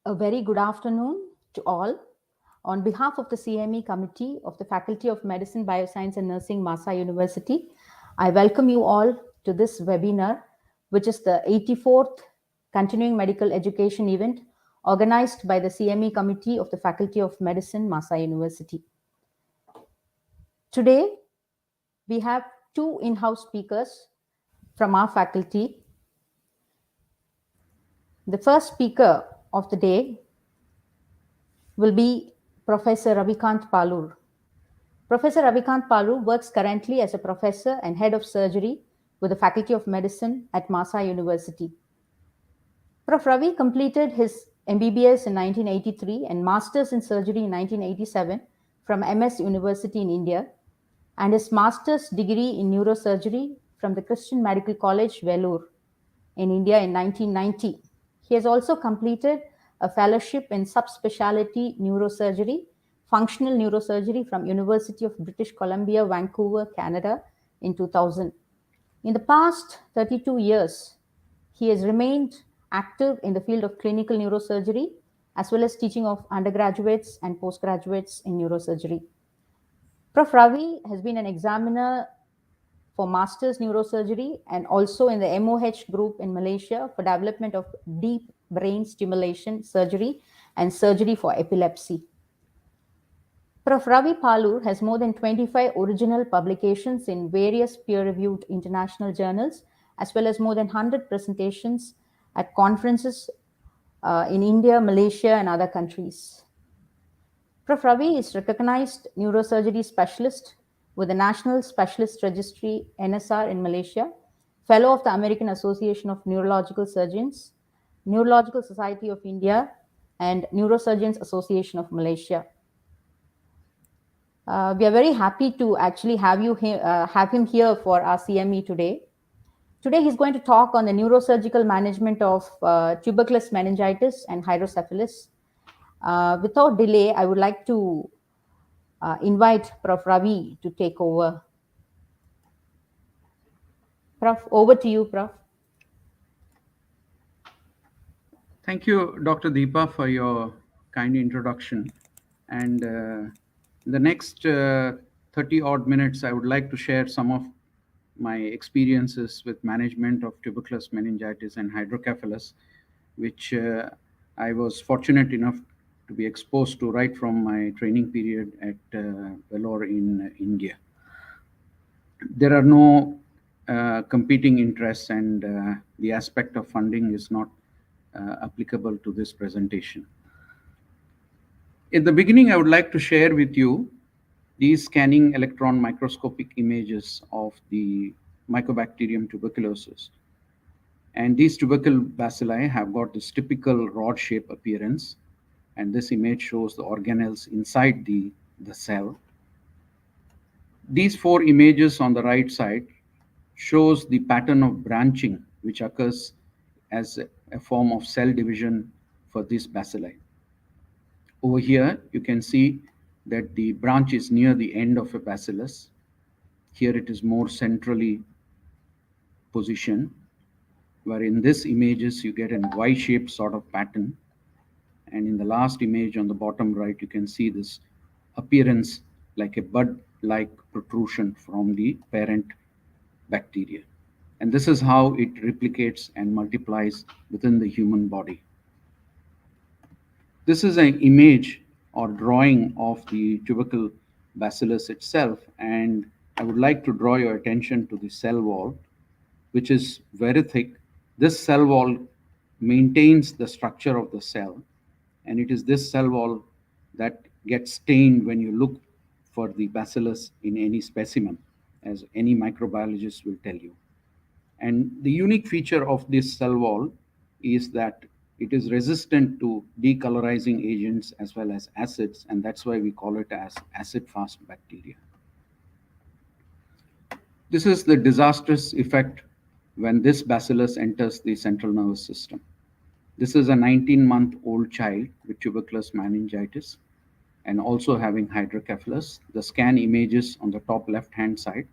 A very good afternoon to all. On behalf of the CME Committee of the Faculty of Medicine, Bioscience and Nursing, MAHSA University, I welcome you all to this webinar, which is the 84th Continuing Medical Education event organized by the CME Committee of the Faculty of Medicine, MAHSA University. Today, we have two in-house speakers from our faculty. The first speaker of the day will be Professor Ravikant Palur. Professor Ravikant Palur works currently as a professor and head of surgery with the Faculty of Medicine at MAHSA University. Prof. Ravi completed his MBBS in 1983 and Masters in Surgery in 1987 from MS University in India, and his Master's degree in Neurosurgery from the Christian Medical College, Vellore, in India in 1990. He has also completed a fellowship in subspecialty neurosurgery, functional neurosurgery from University of British Columbia, Vancouver, Canada in 2000. In the past 32 years, he has remained active in the field of clinical neurosurgery, as well as teaching of undergraduates and postgraduates in neurosurgery. Prof. Ravi has been an examiner for Master's Neurosurgery and also in the MOH group in Malaysia for development of deep brain stimulation surgery and surgery for epilepsy. Prof. Ravi Palur has more than 25 original publications in various peer-reviewed international journals, as well as more than 100 presentations at conferences in India, Malaysia, and other countries. Prof. Ravi is recognized neurosurgery specialist with the National Specialist Registry NSR in Malaysia, Fellow of the American Association of Neurological Surgeons, Neurological Society of India, and Neurosurgeons Association of Malaysia. We are very happy to actually have him here for our CME today. Today, he's going to talk on the neurosurgical management of tuberculous meningitis and hydrocephalus. Without delay, I would like to invite Prof. Ravi to take over. Prof, over to you, Prof. Thank you, Dr. Deepa, for your kind introduction. And the next 30 odd minutes, I would like to share some of my experiences with management of tuberculous meningitis and hydrocephalus, which I was fortunate enough to be exposed to right from my training period at Vellore in India. There are no competing interests, and the aspect of funding is not applicable to this presentation. In the beginning, I would like to share with you these scanning electron microscopic images of the Mycobacterium tuberculosis. And these tubercle bacilli have got this typical rod shape appearance. And this image shows the organelles inside the cell. These four images on the right side shows the pattern of branching which occurs as a form of cell division for these bacilli. Over here, you can see that the branch is near the end of a bacillus. Here it is more centrally positioned, where in this images you get a Y-shaped sort of pattern. And in the last image on the bottom right, you can see this appearance like a bud-like protrusion from the parent bacteria. And this is how it replicates and multiplies within the human body. This is an image or drawing of the tubercle bacillus itself, and I would like to draw your attention to the cell wall, which is very thick. This cell wall maintains the structure of the cell, and it is this cell wall that gets stained when you look for the bacillus in any specimen, as any microbiologist will tell you. And the unique feature of this cell wall is that it is resistant to decolorizing agents as well as acids, and that's why we call it as acid-fast bacteria. This is the disastrous effect when this bacillus enters the central nervous system. This is a 19-month-old child with tuberculous meningitis and also having hydrocephalus. The scan images on the top left-hand side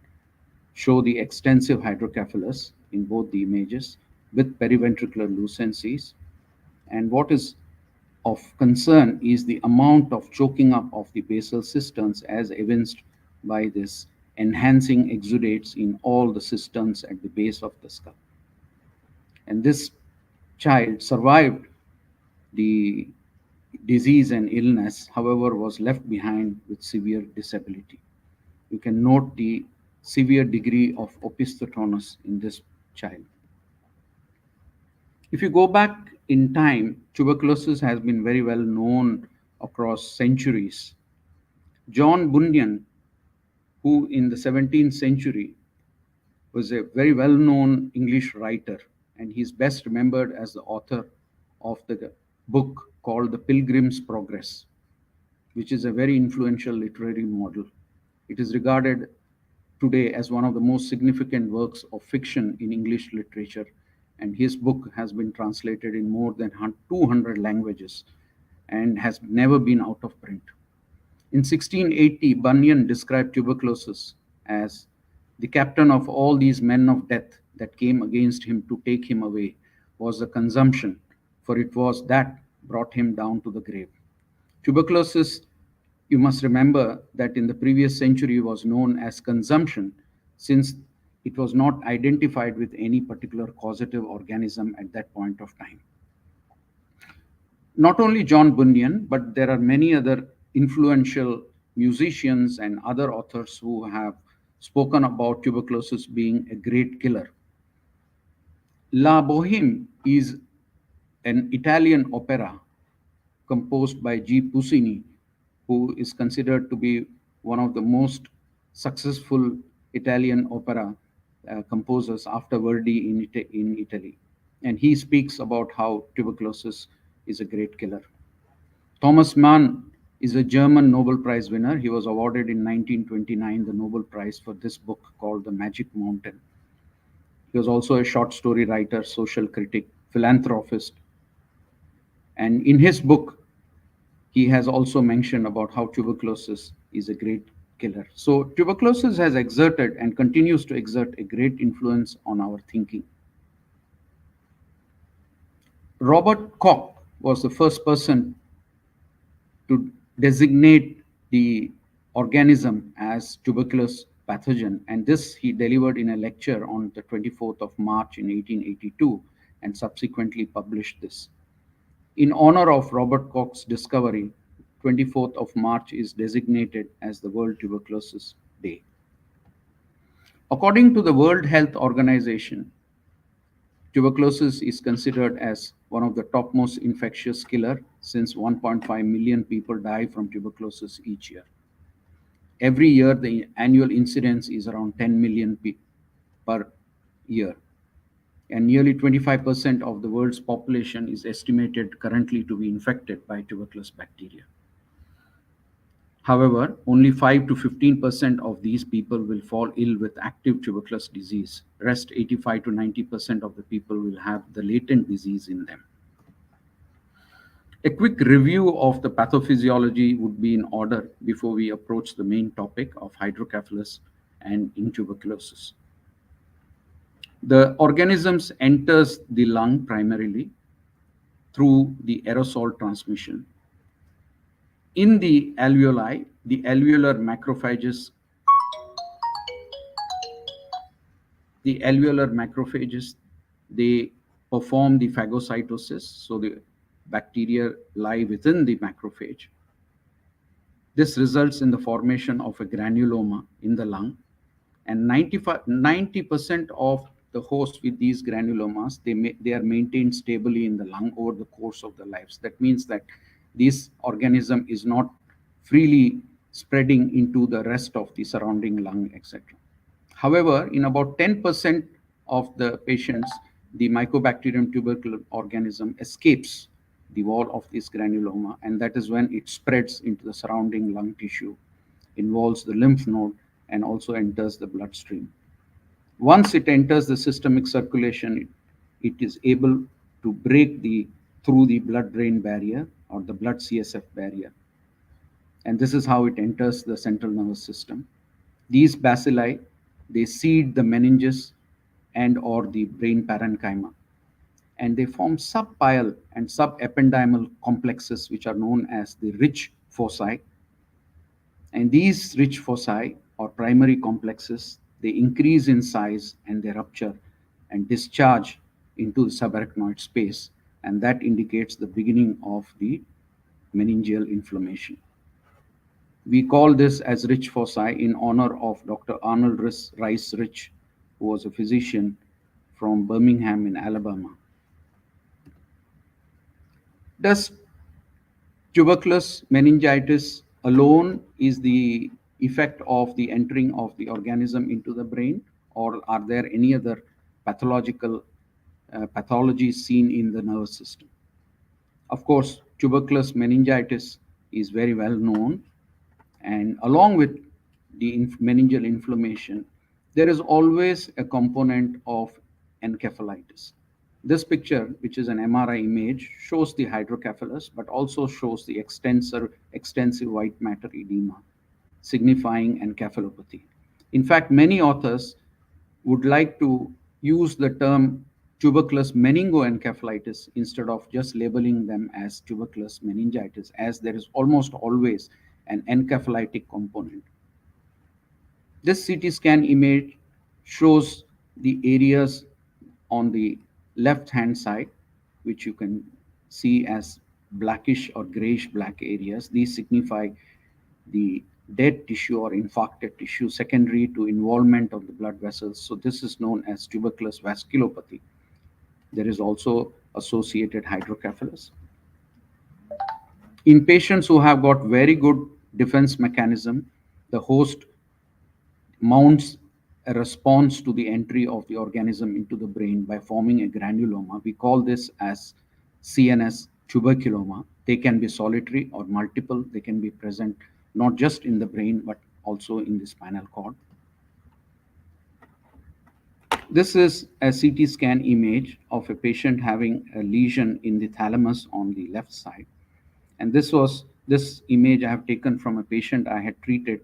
show the extensive hydrocephalus in both the images with periventricular lucencies. And what is of concern is the amount of choking up of the basal cisterns as evinced by this enhancing exudates in all the cisterns at the base of the skull. And this child survived the disease and illness, however, was left behind with severe disability. You can note the severe degree of opisthotonus in this child. If you go back in time, tuberculosis has been very well known across centuries. John Bunyan, who in the 17th century was a very well known English writer, and he's best remembered as the author of the book called The Pilgrim's Progress, which is a very influential literary model. It is regarded today as one of the most significant works of fiction in English literature, and his book has been translated in more than 200 languages and has never been out of print. In 1680, Bunyan described tuberculosis as the captain of all these men of death that came against him to take him away was the consumption, for it was that brought him down to the grave. Tuberculosis, you must remember that in the previous century was known as consumption, since it was not identified with any particular causative organism at that point of time. Not only John Bunyan, but there are many other influential musicians and other authors who have spoken about tuberculosis being a great killer. La Boheme is an Italian opera composed by G. Puccini, who is considered to be one of the most successful Italian opera composers after Verdi in Italy. And he speaks about how tuberculosis is a great killer. Thomas Mann is a German Nobel Prize winner. He was awarded in 1929 the Nobel Prize for this book called The Magic Mountain. He was also a short story writer, social critic, philanthropist. And in his book, he has also mentioned about how tuberculosis is a great killer. So tuberculosis has exerted and continues to exert a great influence on our thinking. Robert Koch was the first person to designate the organism as tuberculous pathogen, and this he delivered in a lecture on the 24th of March in 1882 and subsequently published this. In honor of Robert Koch's discovery, 24th of March is designated as the World Tuberculosis Day. According to the World Health Organization, tuberculosis is considered as one of the topmost infectious killer since 1.5 million people die from tuberculosis each year. Every year, the annual incidence is around 10 million per year. And nearly 25% of the world's population is estimated currently to be infected by tuberculous bacteria. However, only 5 to 15% of these people will fall ill with active tuberculous disease. Rest 85 to 90% of the people will have the latent disease in them. A quick review of the pathophysiology would be in order before we approach the main topic of hydrocephalus and in tuberculosis. The organisms enters the lung primarily through the aerosol transmission. In the alveoli, the alveolar macrophages, they perform the phagocytosis, so the bacteria lie within the macrophage. This results in the formation of a granuloma in the lung, and 90% of the hosts with these granulomas, they are maintained stably in the lung over the course of their lives. That means that this organism is not freely spreading into the rest of the surrounding lung, etc. However, in about 10% of the patients, the Mycobacterium tubercle organism escapes the wall of this granuloma, and that is when it spreads into the surrounding lung tissue, involves the lymph node, and also enters the bloodstream. Once it enters the systemic circulation, it is able to break through the blood-brain barrier or the blood CSF barrier. And this is how it enters the central nervous system. These bacilli, they seed the meninges and or the brain parenchyma. and they form subpial and subependymal complexes, which are known as the rich foci. And these rich foci or primary complexes, they increase in size and they rupture and discharge into the subarachnoid space. And that indicates the beginning of the meningeal inflammation. We call this as rich foci in honor of Dr. Arnold Rice Rich, who was a physician from Birmingham in Alabama. Does tuberculous meningitis alone is the effect of the entering of the organism into the brain, or are there any other pathological pathologies seen in the nervous system? Of course, tuberculous meningitis is very well known, and along with the meningeal inflammation, there is always a component of encephalitis. This picture, which is an MRI image, shows the hydrocephalus, but also shows the extensive white matter edema, signifying encephalopathy. In fact, many authors would like to use the term tuberculous meningoencephalitis instead of just labeling them as tuberculous meningitis, as there is almost always an encephalitic component. This CT scan image shows the areas on the left-hand side, which you can see as blackish or grayish black areas. These signify the dead tissue or infarcted tissue secondary to involvement of the blood vessels. So this is known as tuberculous vasculopathy. There is also associated hydrocephalus. In patients who have got very good defense mechanism, the host mounts a response to the entry of the organism into the brain by forming a granuloma. We call this as CNS tuberculoma. They can be solitary or multiple. They can be present not just in the brain, but also in the spinal cord. This is a CT scan image of a patient having a lesion in the thalamus on the left side. And this image I have taken from a patient I had treated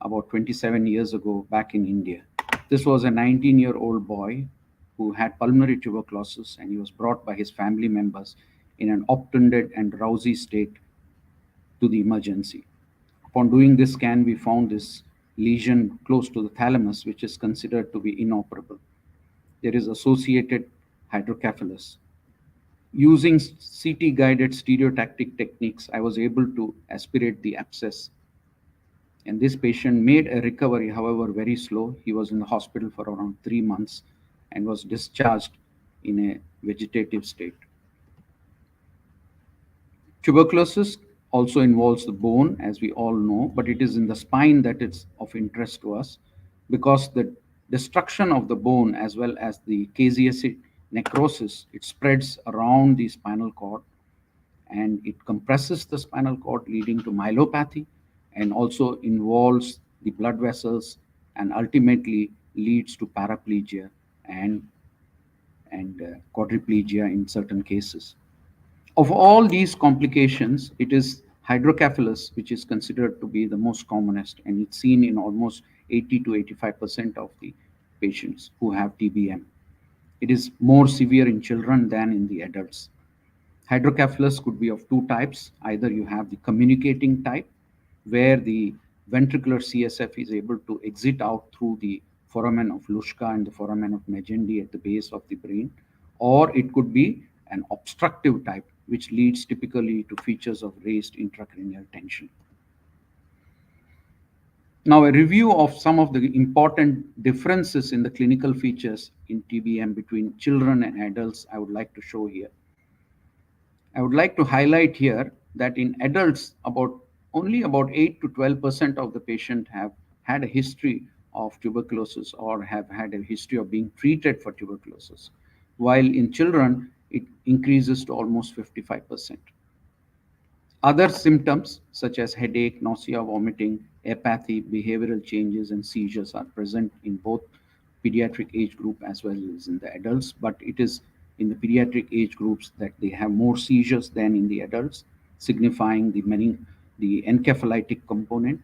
about 27 years ago back in India. This was a 19-year-old boy who had pulmonary tuberculosis, and he was brought by his family members in an obtunded and drowsy state to the emergency. Upon doing this scan, we found this lesion close to the thalamus, which is considered to be inoperable. There is associated hydrocephalus. Using CT-guided stereotactic techniques, I was able to aspirate the abscess. And this patient made a recovery, however, very slow. He was in the hospital for around 3 months and was discharged in a vegetative state. Tuberculosis also involves the bone, as we all know, but it is in the spine that it's of interest to us, because the destruction of the bone as well as the caseous necrosis, it spreads around the spinal cord and it compresses the spinal cord, leading to myelopathy, and also involves the blood vessels and ultimately leads to paraplegia and quadriplegia in certain cases. Of all these complications, it is hydrocephalus which is considered to be the most commonest, and it's seen in almost 80 to 85% of the patients who have TBM. It is more severe in children than in the adults. Hydrocephalus could be of two types. Either you have the communicating type, where the ventricular CSF is able to exit out through the foramen of Luschka and the foramen of Magendie at the base of the brain, or it could be an obstructive type, which leads typically to features of raised intracranial tension. Now, a review of some of the important differences in the clinical features in TBM between children and adults I would like to show here. I would like to highlight here that in adults, only about 8 to 12% of the patient have had a history of tuberculosis or have had a history of being treated for tuberculosis, while in children, it increases to almost 55%. Other symptoms such as headache, nausea, vomiting, apathy, behavioral changes, and seizures are present in both pediatric age group as well as in the adults, but it is in the pediatric age groups that they have more seizures than in the adults, signifying the encephalitic component.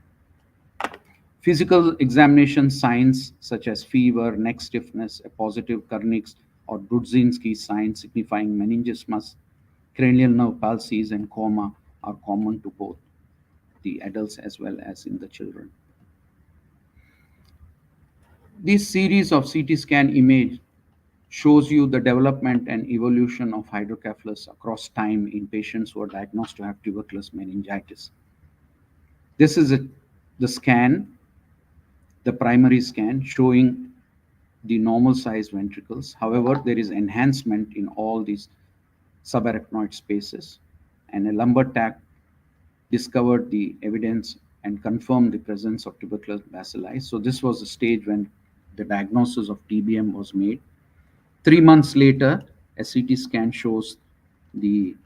Physical examination signs such as fever, neck stiffness, a positive Kernick's or Brudzinski signs signifying meningismus, cranial nerve palsies, and coma are common to both the adults as well as in the children. This series of CT scan image shows you the development and evolution of hydrocephalus across time in patients who are diagnosed to have tuberculous meningitis. This is the scan, the primary scan showing the normal sized ventricles. However, there is enhancement in all these subarachnoid spaces, and a lumbar tack discovered the evidence and confirmed the presence of tubercular bacilli. So this was the stage when the diagnosis of TBM was made. 3 months later, a CT scan shows the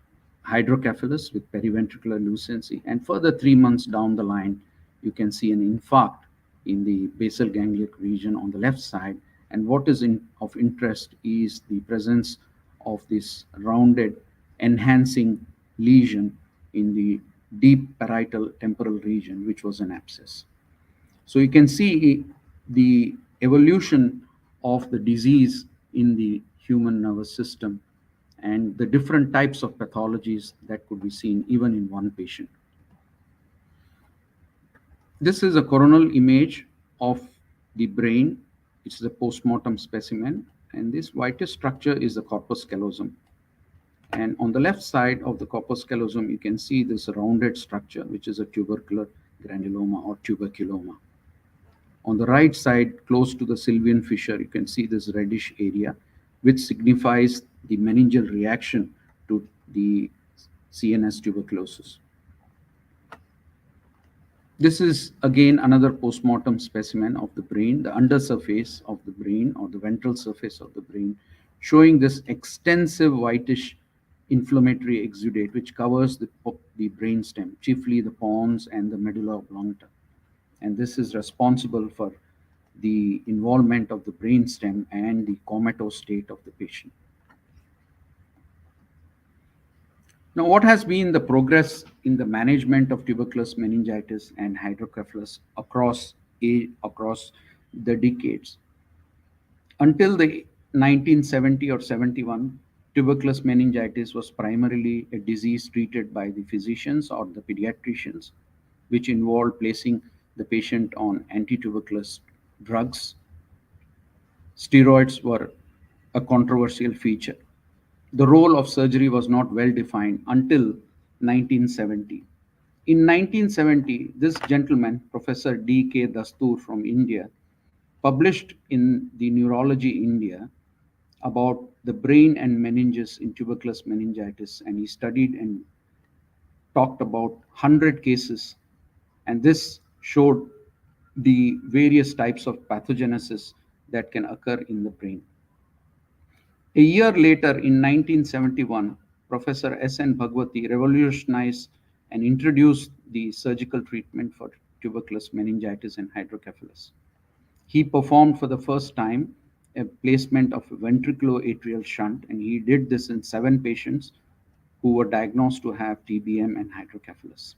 hydrocephalus with periventricular lucency, and further 3 months down the line, you can see an infarct in the basal ganglionic region on the left side. And what is of interest is the presence of this rounded enhancing lesion in the deep parietal temporal region, which was an abscess. So you can see the evolution of the disease in the human nervous system and the different types of pathologies that could be seen even in one patient. This is a coronal image of the brain. It's the postmortem specimen, and this whitish structure is the corpus callosum. And on the left side of the corpus callosum, you can see this rounded structure, which is a tubercular granuloma or tuberculoma. On the right side, close to the sylvian fissure, you can see this reddish area, which signifies the meningeal reaction to the CNS tuberculosis. This is again another postmortem specimen of the brain, the undersurface of the brain or the ventral surface of the brain, showing this extensive whitish inflammatory exudate which covers the brainstem, chiefly the pons and the medulla oblongata. And this is responsible for the involvement of the brainstem and the comatose state of the patient. Now, what has been the progress in the management of tuberculous meningitis and hydrocephalus across the decades? Until the 1970 or 71, tuberculous meningitis was primarily a disease treated by the physicians or the pediatricians, which involved placing the patient on anti-tuberculous drugs. Steroids were a controversial feature. The role of surgery was not well defined until 1970. In 1970, this gentleman, Professor D.K. Dastur from India, published in the Neurology India about the brain and meninges in tuberculous meningitis, and he studied and talked about 100 cases, and this showed the various types of pathogenesis that can occur in the brain. A year later, in 1971, Professor S.N. Bhagwati revolutionized and introduced the surgical treatment for tuberculous meningitis and hydrocephalus. He performed for the first time a placement of a ventriculoatrial shunt, and he did this in 7 patients who were diagnosed to have TBM and hydrocephalus.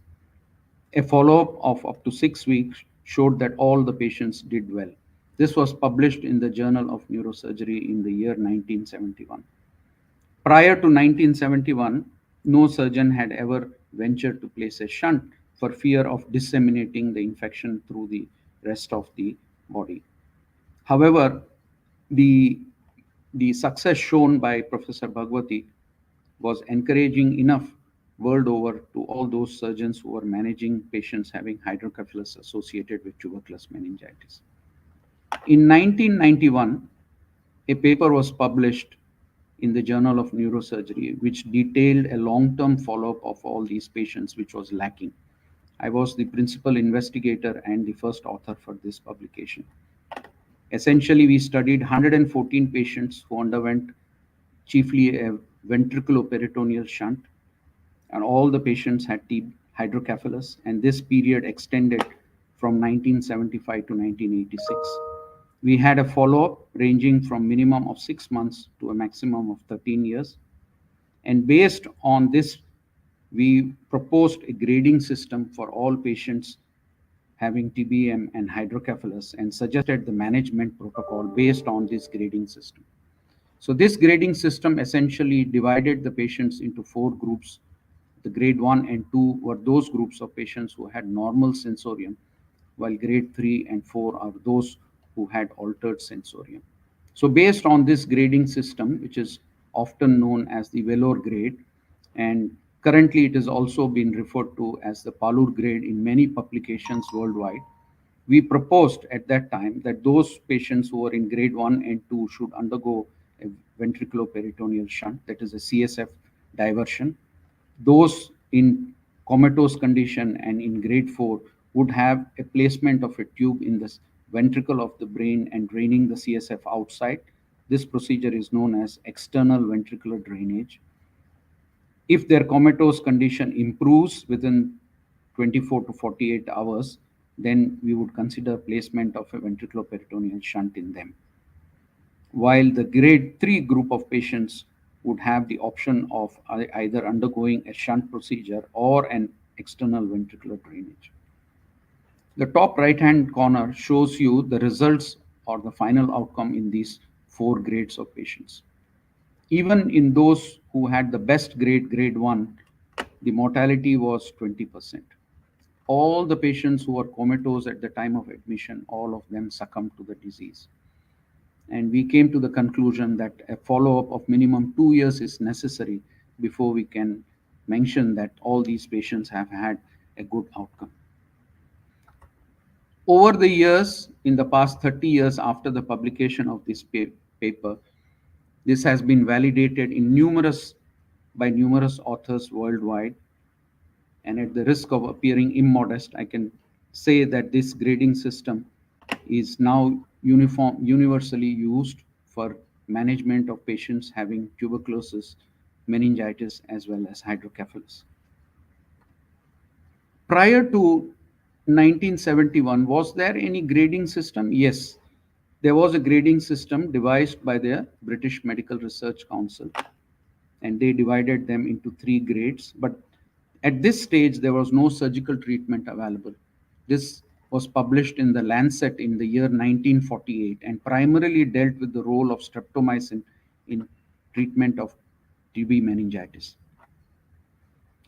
A follow-up of up to 6 weeks showed that all the patients did well. This was published in the Journal of Neurosurgery in the year 1971. Prior to 1971, no surgeon had ever ventured to place a shunt for fear of disseminating the infection through the rest of the body. However, the success shown by Professor Bhagwati was encouraging enough world over to all those surgeons who were managing patients having hydrocephalus associated with tuberculous meningitis. In 1991, a paper was published in the Journal of Neurosurgery, which detailed a long-term follow-up of all these patients, which was lacking. I was the principal investigator and the first author for this publication. Essentially, we studied 114 patients who underwent chiefly a ventriculoperitoneal shunt, and all the patients had hydrocephalus, and this period extended from 1975 to 1986. We had a follow-up ranging from minimum of 6 months to a maximum of 13 years. And based on this, we proposed a grading system for all patients having TBM and hydrocephalus and suggested the management protocol based on this grading system. So this grading system essentially divided the patients into four groups. The grade 1 and 2 were those groups of patients who had normal sensorium, while grade 3 and 4 are those who had altered sensorium. So based on this grading system, which is often known as the Velour grade, and currently it is also been referred to as the Palur grade in many publications worldwide, we proposed at that time that those patients who were in grade 1 and 2 should undergo a ventriculoperitoneal shunt, that is a CSF diversion. Those in comatose condition and in grade 4 would have a placement of a tube in the ventricle of the brain and draining the CSF outside. This procedure is known as external ventricular drainage. If their comatose condition improves within 24 to 48 hours, then we would consider placement of a ventriculoperitoneal shunt in them. While the grade 3 group of patients would have the option of either undergoing a shunt procedure or an external ventricular drainage. The top right-hand corner shows you the results or the final outcome in these four grades of patients. Even in those who had the best grade, grade 1, the mortality was 20%. All the patients who were comatose at the time of admission, all of them succumbed to the disease. And we came to the conclusion that a follow-up of minimum 2 years is necessary before we can mention that all these patients have had a good outcome. Over the years, in the past 30 years after the publication of this paper, this has been validated by numerous authors worldwide. And at the risk of appearing immodest, I can say that this grading system is now universally used for management of patients having tuberculosis, meningitis, as well as hydrocephalus. Prior to 1971, was there any grading system? Yes, there was a grading system devised by the British Medical Research Council, and they divided them into 3 grades. But at this stage, there was no surgical treatment available. This was published in the Lancet in the year 1948 and primarily dealt with the role of streptomycin in treatment of TB meningitis.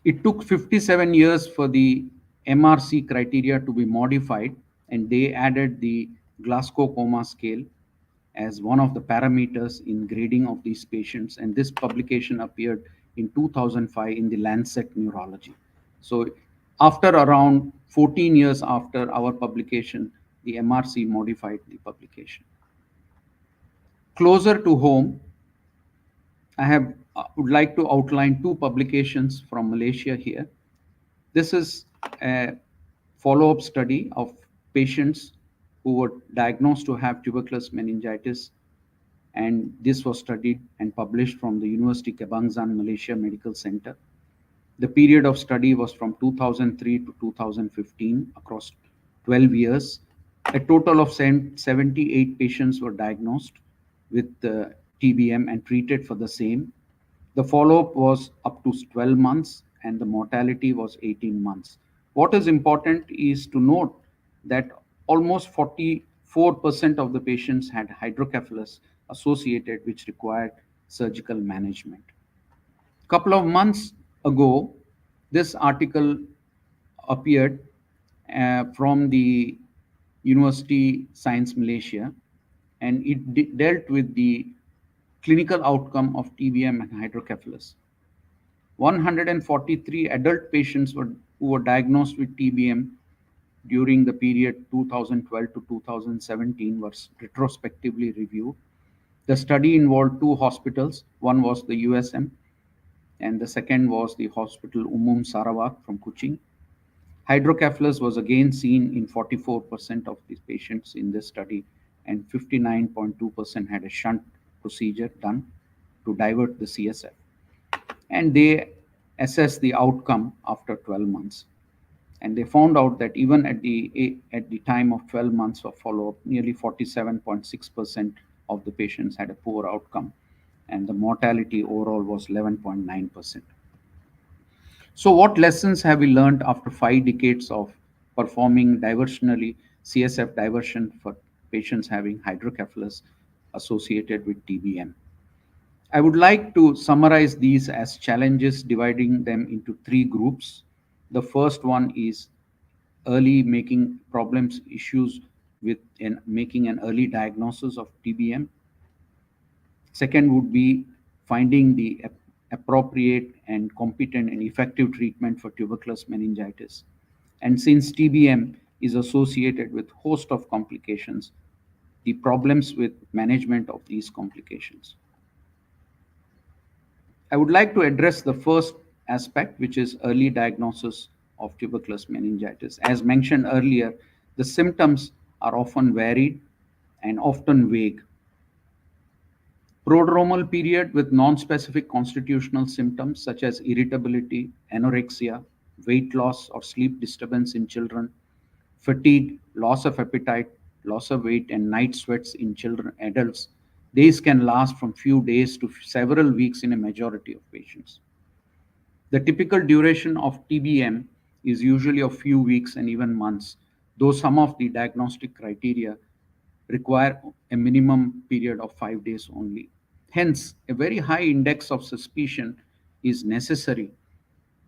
It took 57 years for the MRC criteria to be modified, and they added the Glasgow Coma Scale as one of the parameters in grading of these patients. And this publication appeared in 2005 in the Lancet Neurology. So after around 14 years after our publication, the MRC modified the publication. Closer to home, I would like to outline 2 publications from Malaysia here. This is a follow-up study of patients who were diagnosed to have tuberculous meningitis, and this was studied and published from the University Kebangsaan Malaysia Medical Center. The period of study was from 2003 to 2015 across 12 years. A total of 78 patients were diagnosed with TBM and treated for the same. The follow-up was up to 12 months and the mortality was 18 months. What is important is to note that almost 44% of the patients had hydrocephalus associated, which required surgical management. A couple of months ago, this article appeared from the University Science Malaysia, and it dealt with the clinical outcome of TBM and hydrocephalus. 143 adult patients who were diagnosed with TBM during the period 2012 to 2017 was retrospectively reviewed. The study involved 2 hospitals. One was the USM, and the second was the Hospital Umum Sarawak from Kuching. Hydrocephalus was again seen in 44% of these patients in this study, and 59.2% had a shunt procedure done to divert the CSF. And they assessed the outcome after 12 months. And they found out that even at the time of 12 months of follow-up, nearly 47.6% of the patients had a poor outcome, and the mortality overall was 11.9%. So what lessons have we learned after 5 decades of performing diversionally CSF diversion for patients having hydrocephalus associated with TBM? I would like to summarize these as challenges, dividing them into three groups. The first one is early making problems, issues with making an early diagnosis of TBM. Second would be finding the appropriate and competent and effective treatment for tuberculous meningitis. And since TBM is associated with host of complications, the problems with management of these complications. I would like to address the first aspect, which is early diagnosis of tuberculous meningitis. As mentioned earlier, the symptoms are often varied and often vague. Prodromal period with non-specific constitutional symptoms such as irritability, anorexia, weight loss or sleep disturbance in children, fatigue, loss of appetite, loss of weight, and night sweats in children, adults. These can last from few days to several weeks in a majority of patients. The typical duration of TBM is usually a few weeks and even months, though some of the diagnostic criteria require a minimum period of 5 days only. Hence, a very high index of suspicion is necessary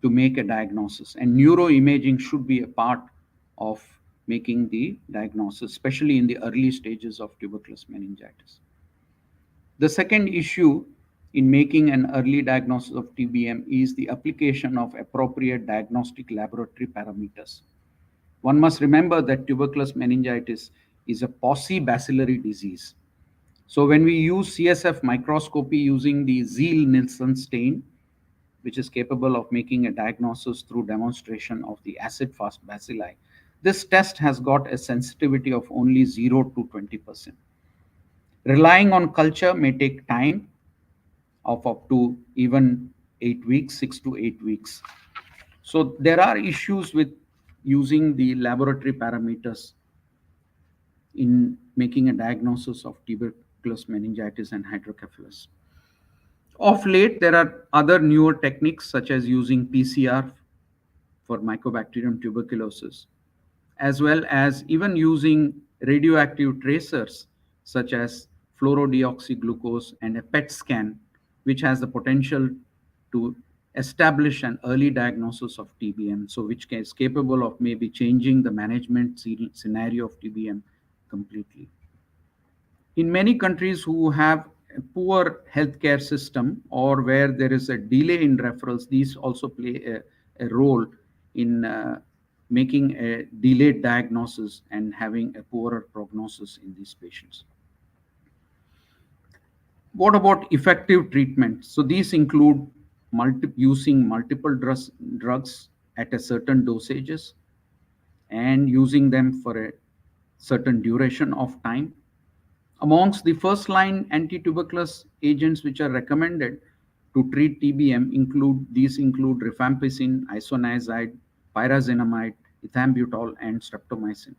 to make a diagnosis, and neuroimaging should be a part of making the diagnosis, especially in the early stages of tuberculous meningitis. The second issue in making an early diagnosis of TBM is the application of appropriate diagnostic laboratory parameters. One must remember that tuberculous meningitis is a paucibacillary disease. So when we use CSF microscopy using the Zeal-Nielsen stain, which is capable of making a diagnosis through demonstration of the acid-fast bacilli, this test has got a sensitivity of only 0 to 20%. Relying on culture may take time of up to even 8 weeks, 6 to 8 weeks. So there are issues with using the laboratory parameters in making a diagnosis of tuberculous meningitis and hydrocephalus. Of late, there are other newer techniques such as using PCR for Mycobacterium tuberculosis, as well as even using radioactive tracers such as fluorodeoxyglucose and a PET scan, which has the potential to establish an early diagnosis of TBM, so which is capable of maybe changing the management scenario of TBM completely. In many countries who have a poor healthcare system or where there is a delay in referrals, these also play a role in making a delayed diagnosis and having a poorer prognosis in these patients. What about effective treatment? So these include using multiple drugs at a certain dosages and using them for a certain duration of time. Amongst the first-line anti-tuberculous agents which are recommended to treat TBM include rifampicin, isoniazid, pyrazinamide, ethambutol, and streptomycin.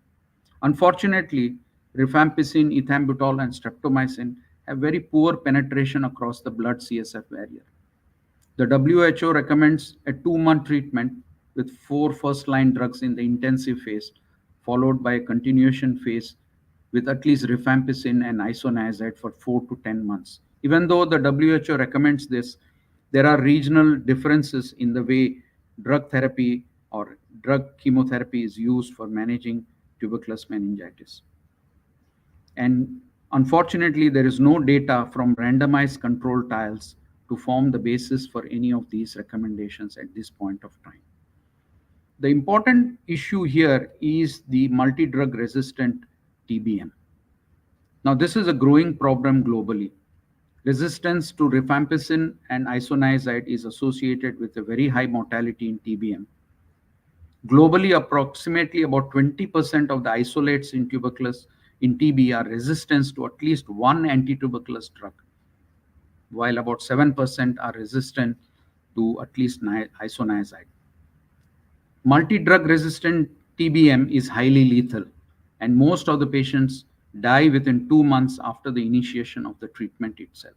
Unfortunately, rifampicin, ethambutol, and streptomycin have very poor penetration across the blood CSF barrier. The WHO recommends a 2-month treatment with 4 first-line drugs in the intensive phase, followed by a continuation phase with at least rifampicin and isoniazid for 4 to 10 months. Even though the WHO recommends this, there are regional differences in the way drug therapy or drug chemotherapy is used for managing tuberculous meningitis. And unfortunately, there is no data from randomized control trials to form the basis for any of these recommendations at this point of time. The important issue here is the multi-drug resistant TBM. Now, this is a growing problem globally. Resistance to rifampicin and isoniazid is associated with a very high mortality in TBM. Globally, approximately about 20% of the isolates in TB are resistant to at least one anti-tuberculous drug, while about 7% are resistant to at least isoniazid. Multi-drug resistant TBM is highly lethal, and most of the patients die within 2 months after the initiation of the treatment itself.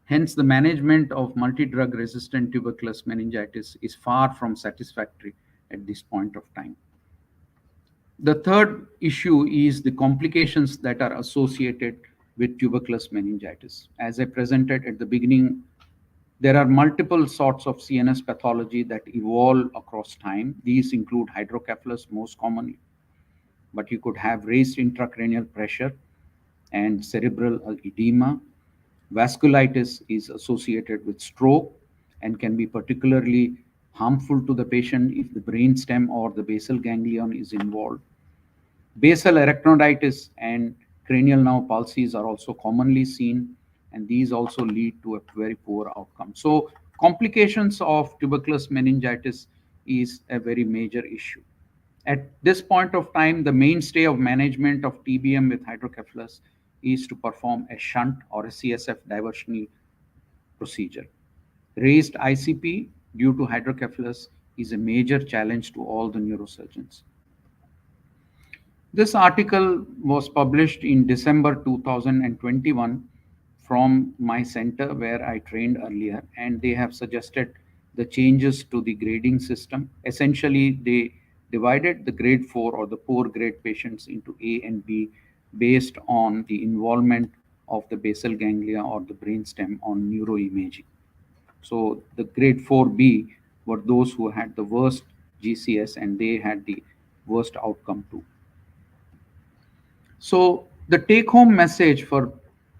Hence, the management of multi-drug resistant tuberculous meningitis is far from satisfactory at this point of time. The third issue is the complications that are associated with tuberculous meningitis. As I presented at the beginning, there are multiple sorts of CNS pathology that evolve across time. These include hydrocephalus most commonly, but you could have raised intracranial pressure and cerebral edema. Vasculitis is associated with stroke and can be particularly harmful to the patient if the brainstem or the basal ganglion is involved. Basal arachnoiditis and cranial nerve palsies are also commonly seen, and these also lead to a very poor outcome. So, complications of tuberculous meningitis is a very major issue. At this point of time, the mainstay of management of TBM with hydrocephalus is to perform a shunt or a CSF diversionary procedure. Raised ICP due to hydrocephalus is a major challenge to all the neurosurgeons. This article was published in December 2021 from my center where I trained earlier, and they have suggested the changes to the grading system. Essentially, they divided the grade 4 or the poor grade patients into A and B based on the involvement of the basal ganglia or the brainstem on neuroimaging. So the grade 4B were those who had the worst GCS and they had the worst outcome too. So the take-home message for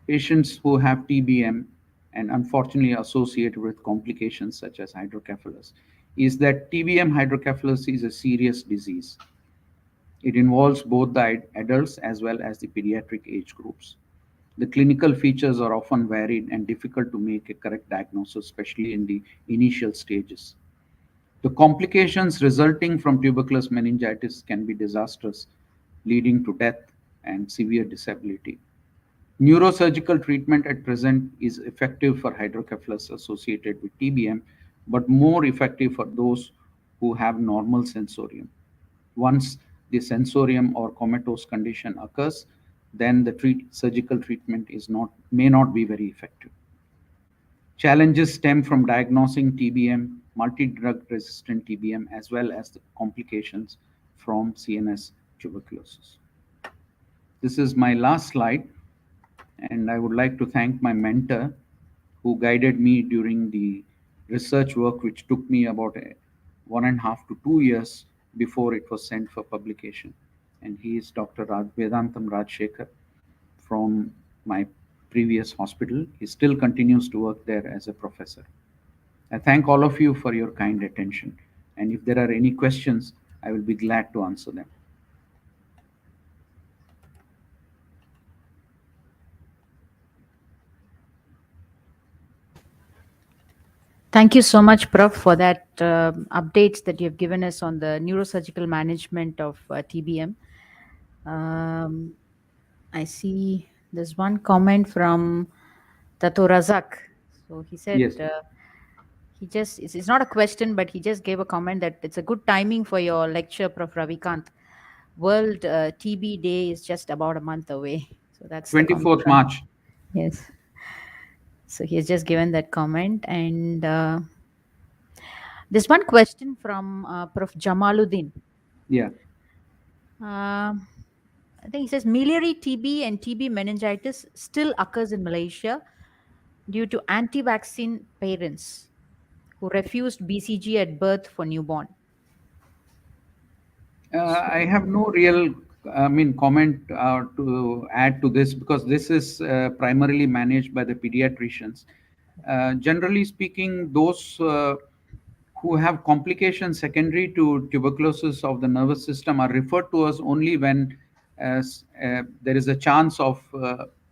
patients who have TBM and unfortunately associated with complications such as hydrocephalus is that TBM hydrocephalus is a serious disease. It involves both the adults as well as the pediatric age groups. The clinical features are often varied and difficult to make a correct diagnosis, especially in the initial stages. The complications resulting from tuberculous meningitis can be disastrous, leading to death and severe disability. Neurosurgical treatment at present is effective for hydrocephalus associated with TBM, but more effective for those who have normal sensorium. Once the sensorium or comatose condition occurs, then the surgical treatment may not be very effective. Challenges stem from diagnosing TBM, multi-drug resistant TBM, as well as the complications from CNS tuberculosis. This is my last slide, and I would like to thank my mentor who guided me during the research work, which took me about 1.5 to 2 years before it was sent for publication. And he is Dr. Vedantam Rajshekhar from my previous hospital. He still continues to work there as a professor. I thank all of you for your kind attention. And if there are any questions, I will be glad to answer them. Thank you so much, Prof, for that updates that you have given us on the neurosurgical management of TBM. I see there's one comment from Tato Razak. So he said, Yes. It's not a question, but he just gave a comment that it's a good timing for your lecture, Prof. Ravikant. World TB Day is just about a month away. So that's 24th March. Yes. So he has just given that comment. And there's one question from Prof. Jamaluddin. Yeah. I think he says miliary TB and TB meningitis still occurs in Malaysia due to anti-vaccine parents who refused BCG at birth for newborn. I have no real, comment to add to this because this is primarily managed by the pediatricians. Generally speaking, those who have complications secondary to tuberculosis of the nervous system are referred to us only when there is a chance of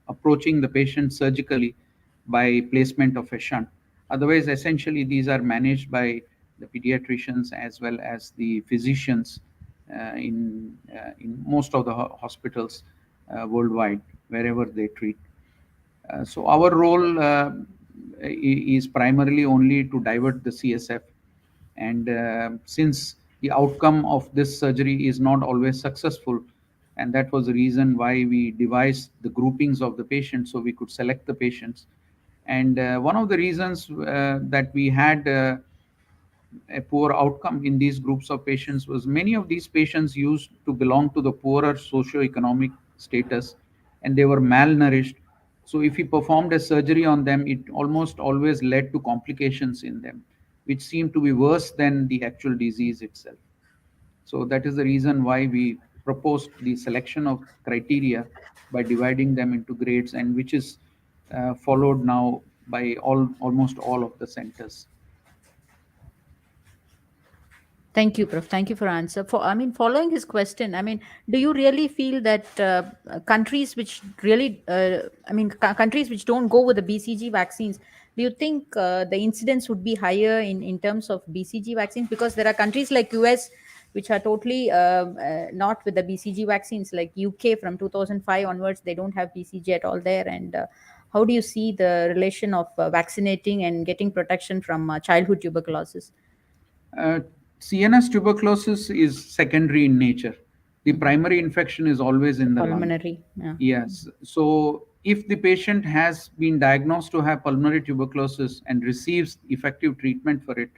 approaching the patient surgically by placement of a shunt. Otherwise, essentially, these are managed by the pediatricians as well as the physicians in most of the hospitals worldwide, wherever they treat. So our role is primarily only to divert the CSF, and since the outcome of this surgery is not always successful, and that was the reason why we devised the groupings of the patients so we could select the patients. And one of the reasons that we had a poor outcome in these groups of patients was many of these patients used to belong to the poorer socioeconomic status, and they were malnourished, So if he performed a surgery on them, it almost always led to complications in them, which seemed to be worse than the actual disease itself. So that is the reason why we proposed the selection of criteria by dividing them into grades, and which is followed now by almost all of the centers. Thank you, Prof. Thank you for answer. Following his question, do you really feel that countries which really, countries which don't go with the BCG vaccines, do you think the incidence would be higher in terms of BCG vaccines? Because there are countries like US which are totally not with the BCG vaccines, like UK from 2005 onwards, they don't have BCG at all there. And how do you see the relation of vaccinating and getting protection from childhood tuberculosis? Uh, CNS tuberculosis is secondary in nature. The primary infection is always in the lung. Pulmonary, yeah. Yes. So if the patient has been diagnosed to have pulmonary tuberculosis and receives effective treatment for it,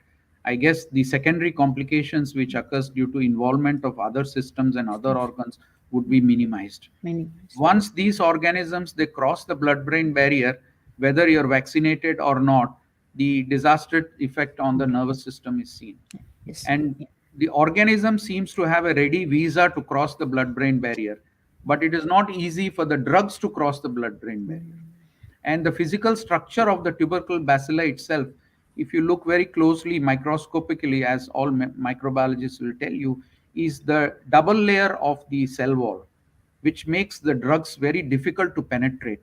I guess the secondary complications which occurs due to involvement of other systems and other organs would be minimized. Once these organisms they cross the blood-brain barrier, whether you're vaccinated or not, the disastrous effect on the nervous system is seen. Yes. And the organism seems to have a ready visa to cross the blood-brain barrier, but it is not easy for the drugs to cross the blood-brain barrier. And the physical structure of the tubercle bacilli itself, if you look very closely microscopically, as all microbiologists will tell you, is the double layer of the cell wall, which makes the drugs very difficult to penetrate.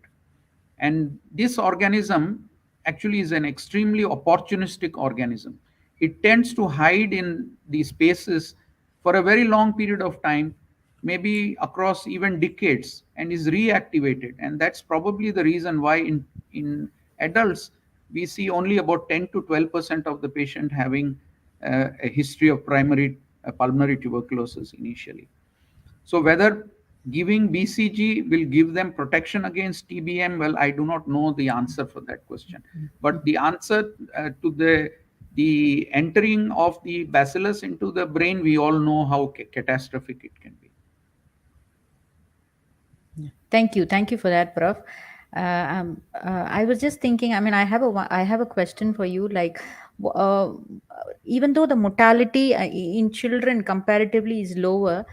And this organism actually is an extremely opportunistic organism. It tends to hide in these spaces for a very long period of time, maybe across even decades, and is reactivated. And that's probably the reason why in adults we see only about 10 to 12% of the patient having a history of primary pulmonary tuberculosis initially. So whether giving BCG will give them protection against TBM, well, I do not know the answer for that question. But the answer to the entering of the bacillus into the brain, we all know how catastrophic it can be. Thank you for that, Prof. I was just thinking. I have a question for you. Like, uh, even though the mortality in children comparatively is lower,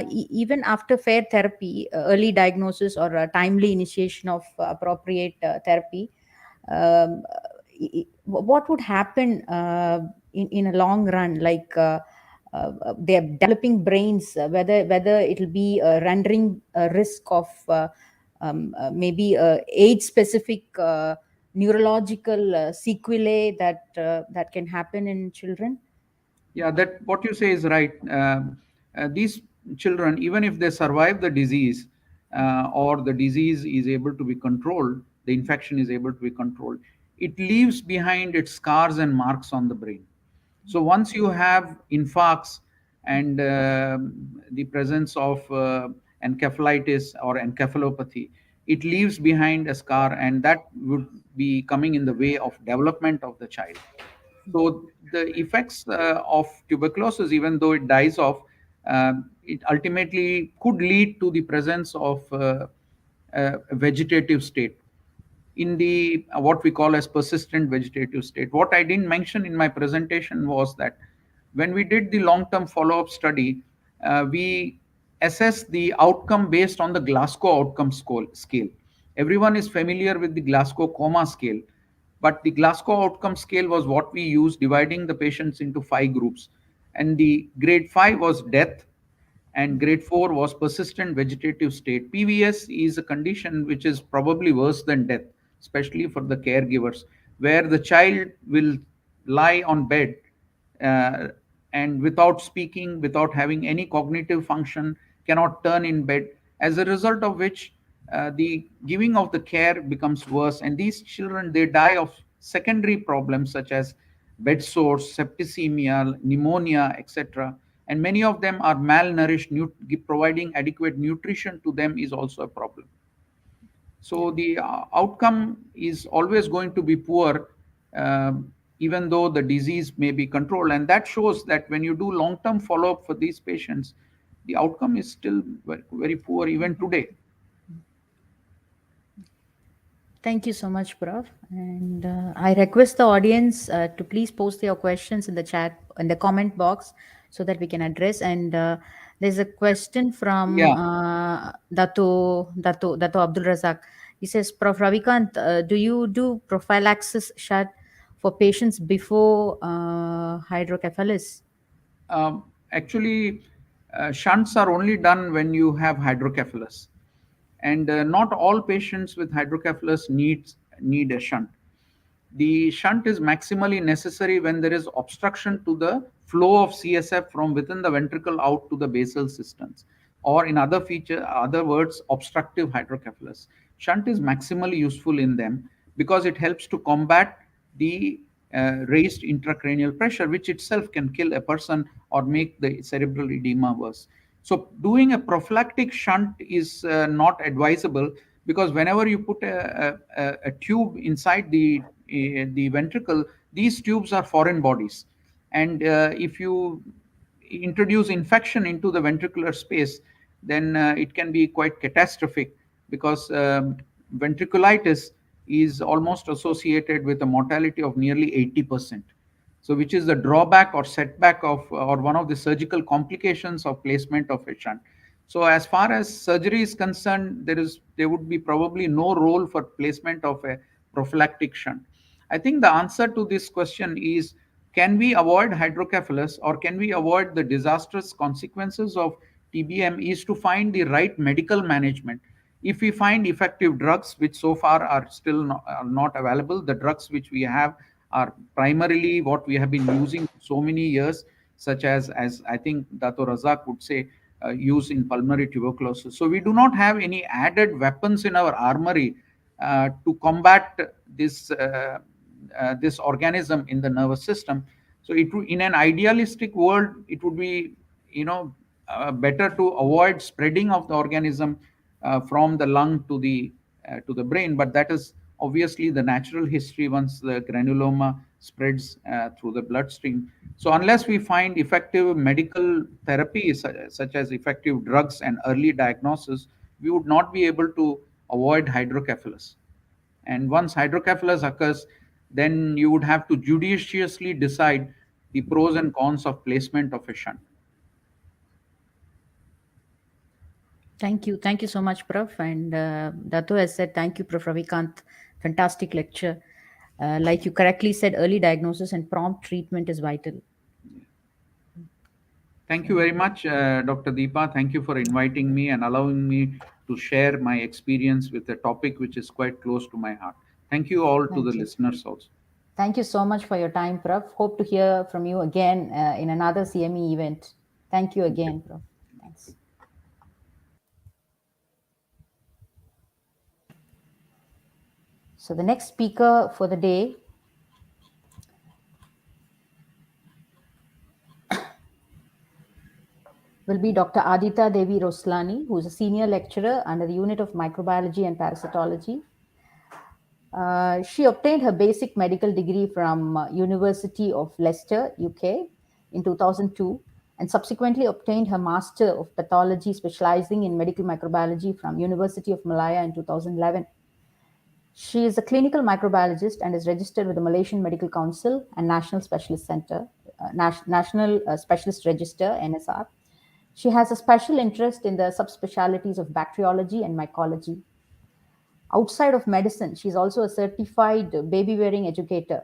even after fair therapy, early diagnosis or timely initiation of appropriate therapy, um, what would happen in a long run? Like. They are developing brains, whether it'll be rendering a risk of maybe age specific neurological sequelae that can happen in children. Yeah, that what you say is right. These children, even if they survive the disease or the disease is able to be controlled, the infection is able to be controlled, it leaves behind its scars and marks on the brain. So once you have infarcts and the presence of encephalitis or encephalopathy, it leaves behind a scar, and that would be coming in the way of development of the child. So the effects of tuberculosis, even though it dies off, it ultimately could lead to the presence of a vegetative state in the what we call as persistent vegetative state. What I didn't mention in my presentation was that when we did the long-term follow-up study, we assessed the outcome based on the Glasgow outcome scale. Everyone is familiar with the Glasgow coma scale, but the Glasgow outcome scale was what we used, dividing the patients into 5 groups. And the grade 5 was death, and grade 4 was persistent vegetative state. PVS is a condition which is probably worse than death, especially for the caregivers, where the child will lie on bed uh, and without speaking, without having any cognitive function, cannot turn in bed, as a result of which the giving of the care becomes worse. And these children, they die of secondary problems such as bed sores, septicemia, pneumonia, etc. And many of them are malnourished. Providing adequate nutrition to them is also a problem. So the outcome is always going to be poor, even though the disease may be controlled. And that shows that when you do long-term follow-up for these patients, the outcome is still very, very poor even today. Thank you so much, Prof. And I request the audience to please post your questions in the chat, in the comment box, so that we can address. And there's a question from Yeah. Dato Abdul Razak. He says, Prof. Ravikant, do you do prophylaxis shot for patients before hydrocephalus? Actually, shunts are only done when you have hydrocephalus, and not all patients with hydrocephalus need a shunt. The shunt is maximally necessary when there is obstruction to the flow of CSF from within the ventricle out to the basal cisterns, or in other words, obstructive hydrocephalus. Shunt is maximally useful in them because it helps to combat the raised intracranial pressure, which itself can kill a person or make the cerebral edema worse. So, doing a prophylactic shunt is not advisable, because whenever you put a tube inside the ventricle, these tubes are foreign bodies, and if you introduce infection into the ventricular space, then it can be quite catastrophic, because ventriculitis is almost associated with a mortality of nearly 80%. So, which is the drawback or setback of, or one of the surgical complications of placement of a shunt. So, as far as surgery is concerned, there would be probably no role for placement of a prophylactic shunt. I think the answer to this question is, can we avoid hydrocephalus, or can we avoid the disastrous consequences of TBM, is to find the right medical management. If we find effective drugs, which so far are still not available, the drugs which we have are primarily what we have been using for so many years, such as I think Dato Razak would say, use in pulmonary tuberculosis. So we do not have any added weapons in our armory to combat this organism in the nervous system. So in an idealistic world, it would be, better to avoid spreading of the organism from the lung to the brain, but that is obviously the natural history once the granuloma spreads through the bloodstream. So unless we find effective medical therapies, such as effective drugs and early diagnosis, we would not be able to avoid hydrocephalus. And once hydrocephalus occurs, then you would have to judiciously decide the pros and cons of placement of a shunt. Thank you. Thank you so much, Prof. And Dato has said, thank you, Prof. Ravikant. Fantastic lecture. Like you correctly said, early diagnosis and prompt treatment is vital. Thank you very much, Dr. Deepa. Thank you for inviting me and allowing me to share my experience with a topic which is quite close to my heart. Thank you all to the listeners also. Thank you so much for your time, Prof. Hope to hear from you again in another CME event. Thank you again, Prof. Thanks. So the next speaker for the day will be Dr. Adita Devi Roslani, who is a senior lecturer under the Unit of Microbiology and Parasitology. She obtained her basic medical degree from University of Leicester, UK in 2002, and subsequently obtained her Master of Pathology specializing in medical microbiology from University of Malaya in 2011. She is a clinical microbiologist and is registered with the Malaysian Medical Council and National Specialist Center, National Specialist Register, NSR. She has a special interest in the subspecialties of bacteriology and mycology. Outside of medicine, she's also a certified baby-wearing educator,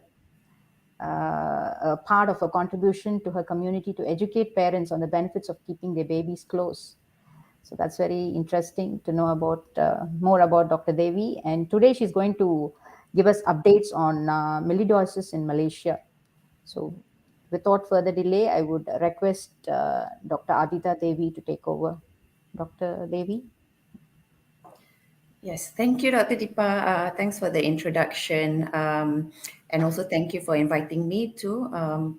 a part of her contribution to her community to educate parents on the benefits of keeping their babies close. So that's very interesting to know about more about Dr. Devi. And today she's going to give us updates on Meliodosis in Malaysia. So without further delay, I would request Dr. Adita Devi to take over. Dr. Devi? Yes, thank you, Dr. Deepa. Thanks for the introduction. And also thank you for inviting me to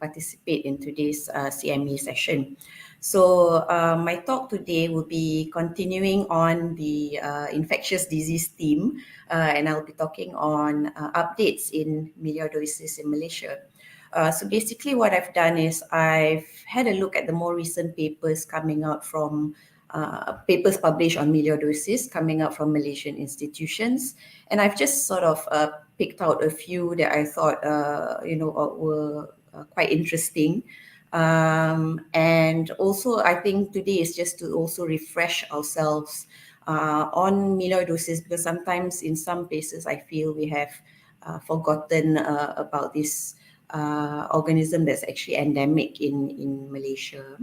participate in today's CME session. So my talk today will be continuing on the infectious disease theme, and I'll be talking on updates in Melioidosis in Malaysia. So basically what I've done is I've had a look at the more recent papers coming out from papers published on melioidosis coming out from Malaysian institutions. And I've just sort of picked out a few that I thought, were quite interesting. And also, I think today is just to also refresh ourselves on melioidosis, because sometimes in some places I feel we have forgotten about this organism that's actually endemic in Malaysia.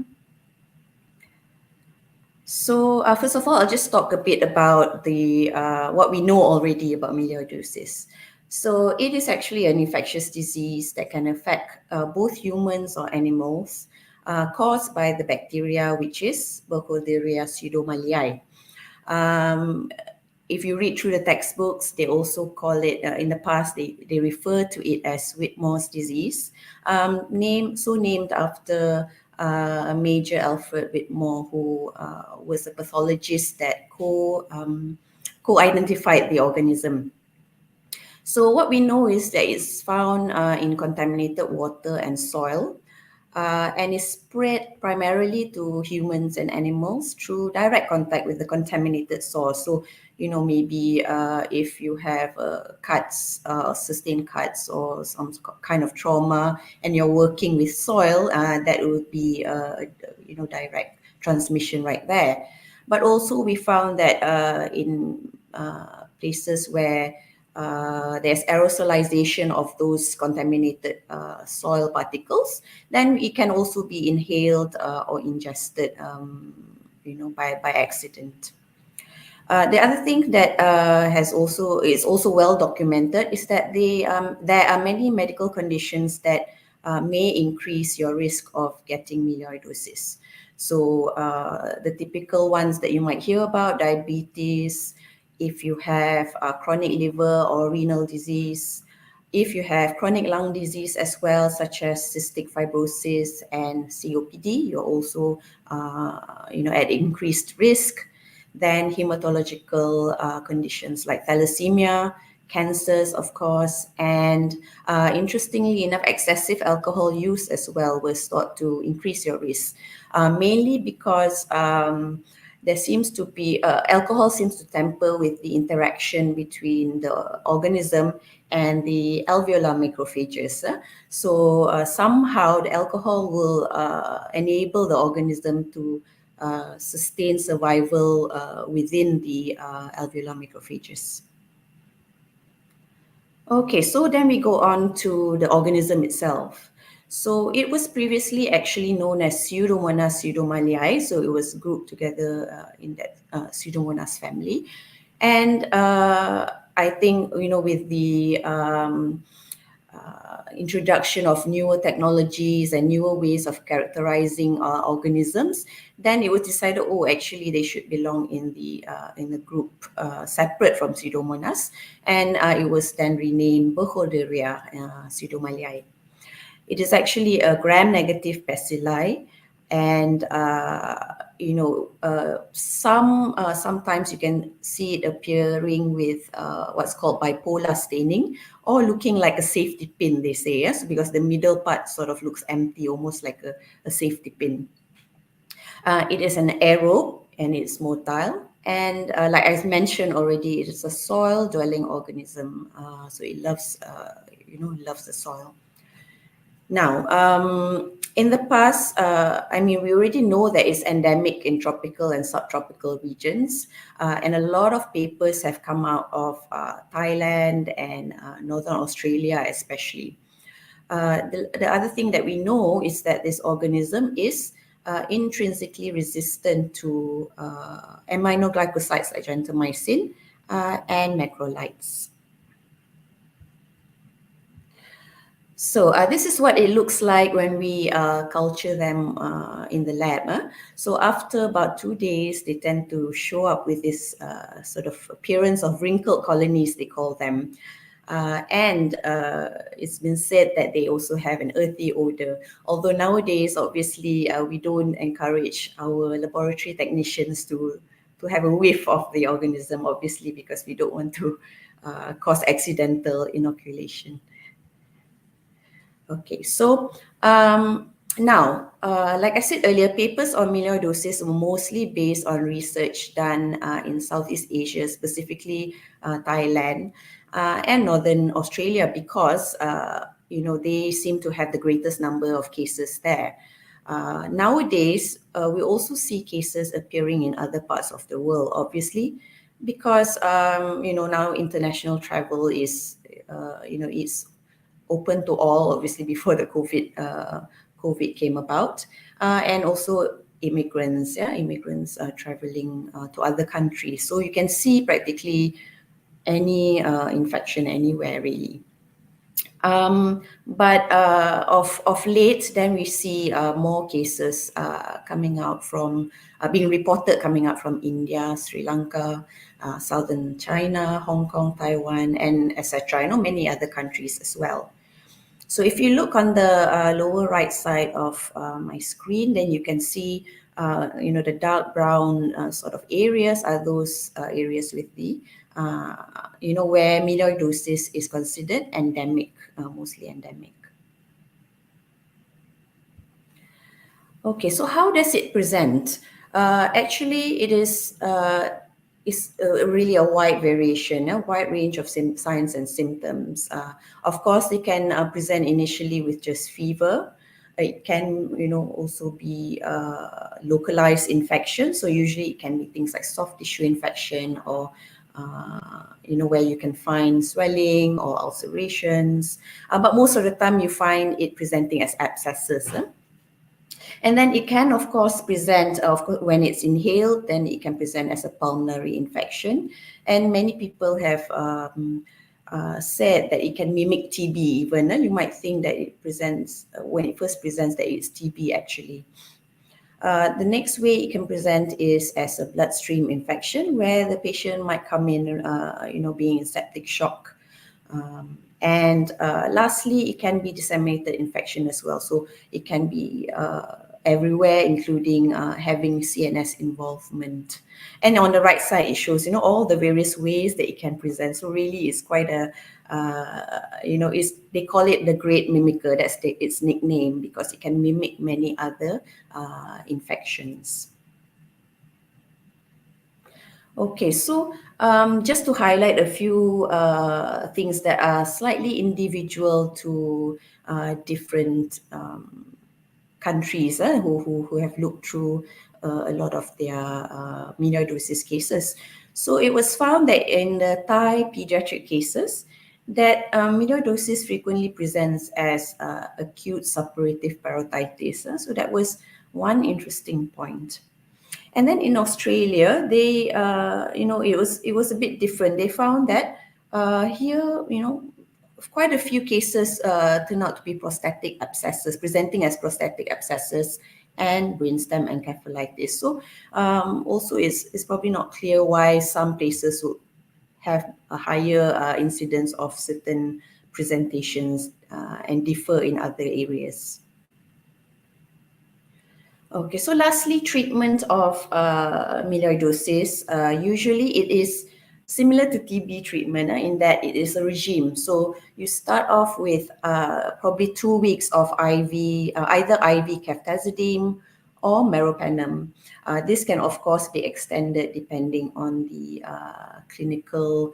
So first of all, I'll just talk a bit about the what we know already about melioidosis. So it is actually an infectious disease that can affect both humans or animals, caused by the bacteria, which is Burkholderia pseudomallii. If you read through the textbooks, they also call it, in the past, they refer to it as Whitmore's disease, named after Major Alfred Whitmore, who was a pathologist that co-identified the organism. So what we know is that it's found in contaminated water and soil, and is spread primarily to humans and animals through direct contact with the contaminated source. So, maybe if you have cuts, sustained cuts, or some kind of trauma, and you're working with soil, that would be, direct transmission right there. But also we found that in places where there's aerosolization of those contaminated soil particles, then it can also be inhaled or ingested, by accident. The other thing that is also well documented is that there are many medical conditions that may increase your risk of getting melioidosis. So the typical ones that you might hear about: diabetes, if you have chronic liver or renal disease, if you have chronic lung disease as well, such as cystic fibrosis and COPD, you're also at increased risk. Then hematological conditions like thalassemia, cancers, of course, and interestingly enough, excessive alcohol use as well was thought to increase your risk, mainly because there seems to be alcohol seems to tamper with the interaction between the organism and the alveolar macrophages. So somehow the alcohol will enable the organism to sustain survival within the alveolar macrophages. Okay, so then we go on to the organism itself. So it was previously actually known as Pseudomonas pseudomallii, so it was grouped together in that Pseudomonas family. And I think, with the introduction of newer technologies and newer ways of characterizing organisms, then it was decided, actually they should belong in the group separate from Pseudomonas, and it was then renamed Burkholderia pseudomallii. It is actually a gram-negative bacilli, and sometimes you can see it appearing with what's called bipolar staining, or looking like a safety pin, they say, yes, because the middle part sort of looks empty, almost like a safety pin. It is an aerobe and it's motile, and like I mentioned already, it is a soil-dwelling organism, so it loves, loves the soil. Now, in the past, we already know that it's endemic in tropical and subtropical regions, and a lot of papers have come out of Thailand and Northern Australia especially. The other thing that we know is that this organism is intrinsically resistant to aminoglycosides like gentamicin and macrolides. So this is what it looks like when we culture them in the lab. So after about 2 days, they tend to show up with this sort of appearance of wrinkled colonies, they call them. And it's been said that they also have an earthy odor. Although nowadays, obviously, we don't encourage our laboratory technicians to have a whiff of the organism, obviously, because we don't want to cause accidental inoculation. Okay, so Now, like I said earlier, papers on melioidosis were mostly based on research done in Southeast Asia, specifically Thailand and Northern Australia, because they seem to have the greatest number of cases there. Nowadays, we also see cases appearing in other parts of the world, obviously, because now international travel is it's open to all, obviously, before the COVID came about, and also immigrants traveling to other countries. So you can see practically any infection anywhere, really. But of late, then we see more cases coming out from being reported coming out from India, Sri Lanka, southern China, Hong Kong, Taiwan, and etc. Many other countries as well. So if you look on the lower right side of my screen, then you can see, the dark brown sort of areas are those areas with the, where melioidosis is considered endemic, mostly endemic. Okay, so how does it present? Actually, it is really a wide variation, a wide range of signs and symptoms. Of course, they can present initially with just fever. It can, also be localized infection. So usually it can be things like soft tissue infection or, where you can find swelling or ulcerations. But most of the time you find it presenting as abscesses. And then it can, of course, present, when it's inhaled, then it can present as a pulmonary infection. And many people have said that it can mimic TB even. You might think that it presents, when it first presents, that it's TB actually. The next way it can present is as a bloodstream infection, where the patient might come in, being in septic shock. And lastly, it can be disseminated infection as well. So it can be everywhere, including having CNS involvement. And on the right side, it shows, all the various ways that it can present. So really, it's quite a, they call it the great mimicker. That's its nickname, because it can mimic many other infections. Okay, so just to highlight a few things that are slightly individual to different countries who have looked through a lot of their melioidosis cases. So it was found that in the Thai pediatric cases, that melioidosis frequently presents as acute suppurative parotitis. So that was one interesting point. And then in Australia, they, it was a bit different. They found that here, quite a few cases turn out to be prostatic abscesses, presenting as prostatic abscesses and brainstem encephalitis. So also it's probably not clear why some places would have a higher incidence of certain presentations and differ in other areas. Okay, so lastly, treatment of melioidosis. Usually it is similar to TB treatment in that it is a regime. So you start off with probably 2 weeks of IV, either IV ceftazidime or meropenem. This can, of course, be extended depending on the clinical,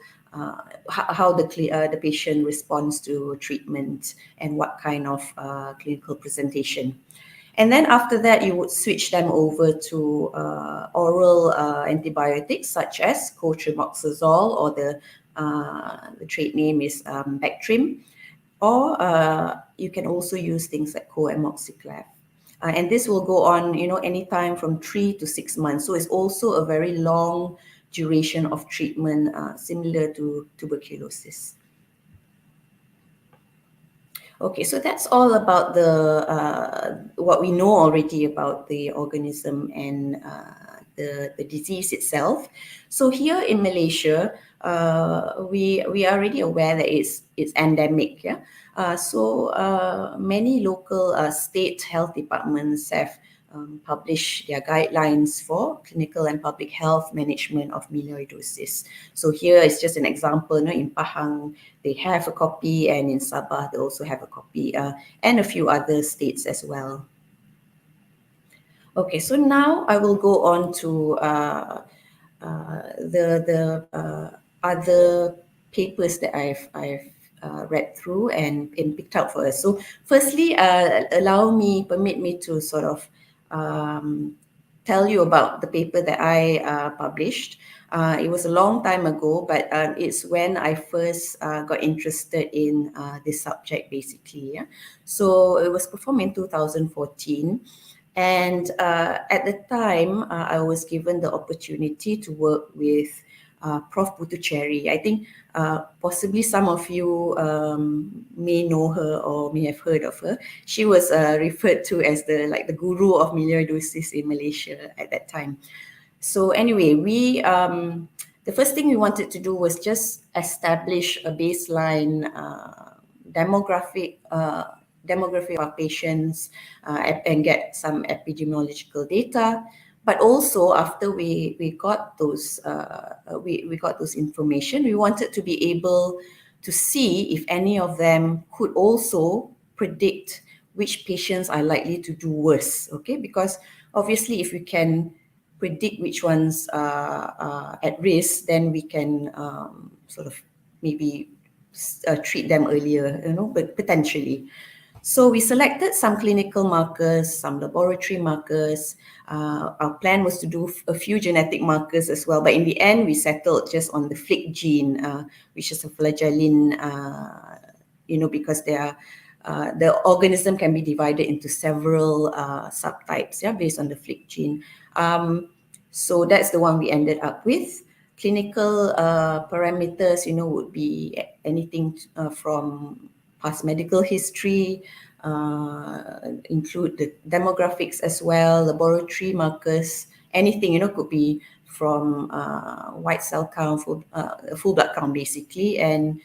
how the patient responds to treatment and what kind of clinical presentation. And then after that, you would switch them over to oral antibiotics such as cotrimoxazole, or the trade name is Bactrim, or you can also use things like coamoxiclav. And this will go on, anytime from 3 to 6 months. So it's also a very long duration of treatment, similar to tuberculosis. Okay, so that's all about the what we know already about the organism and the disease itself. So here in Malaysia, we are already aware that it's endemic. Yeah. So many local state health departments have publish their guidelines for clinical and public health management of melioidosis. So here is just an example. In Pahang, they have a copy, and in Sabah, they also have a copy, and a few other states as well. Okay, so now I will go on to the other papers that I've read through and picked out for us. So firstly, permit me to sort of tell you about the paper that I published. It was a long time ago, but it's when I first got interested in this subject, basically. Yeah? So it was performed in 2014. And at the time, I was given the opportunity to work with Prof. Putucherry. I think possibly some of you may know her or may have heard of her. She was referred to as the guru of Melioidosis in Malaysia at that time. So anyway, the first thing we wanted to do was just establish a baseline demography of our patients and get some epidemiological data. But also after we got those information, we wanted to be able to see if any of them could also predict which patients are likely to do worse. Okay, because obviously if we can predict which ones are at risk, then we can sort of maybe treat them earlier, but potentially. So we selected some clinical markers, some laboratory markers. Our plan was to do a few genetic markers as well, but in the end, we settled just on the FLIC gene, which is a flagellin, because the organism can be divided into several subtypes, based on the FLIC gene. So that's the one we ended up with. Clinical parameters, would be anything from past medical history, include the demographics as well, laboratory markers, anything, could be from white cell count, full blood count basically, and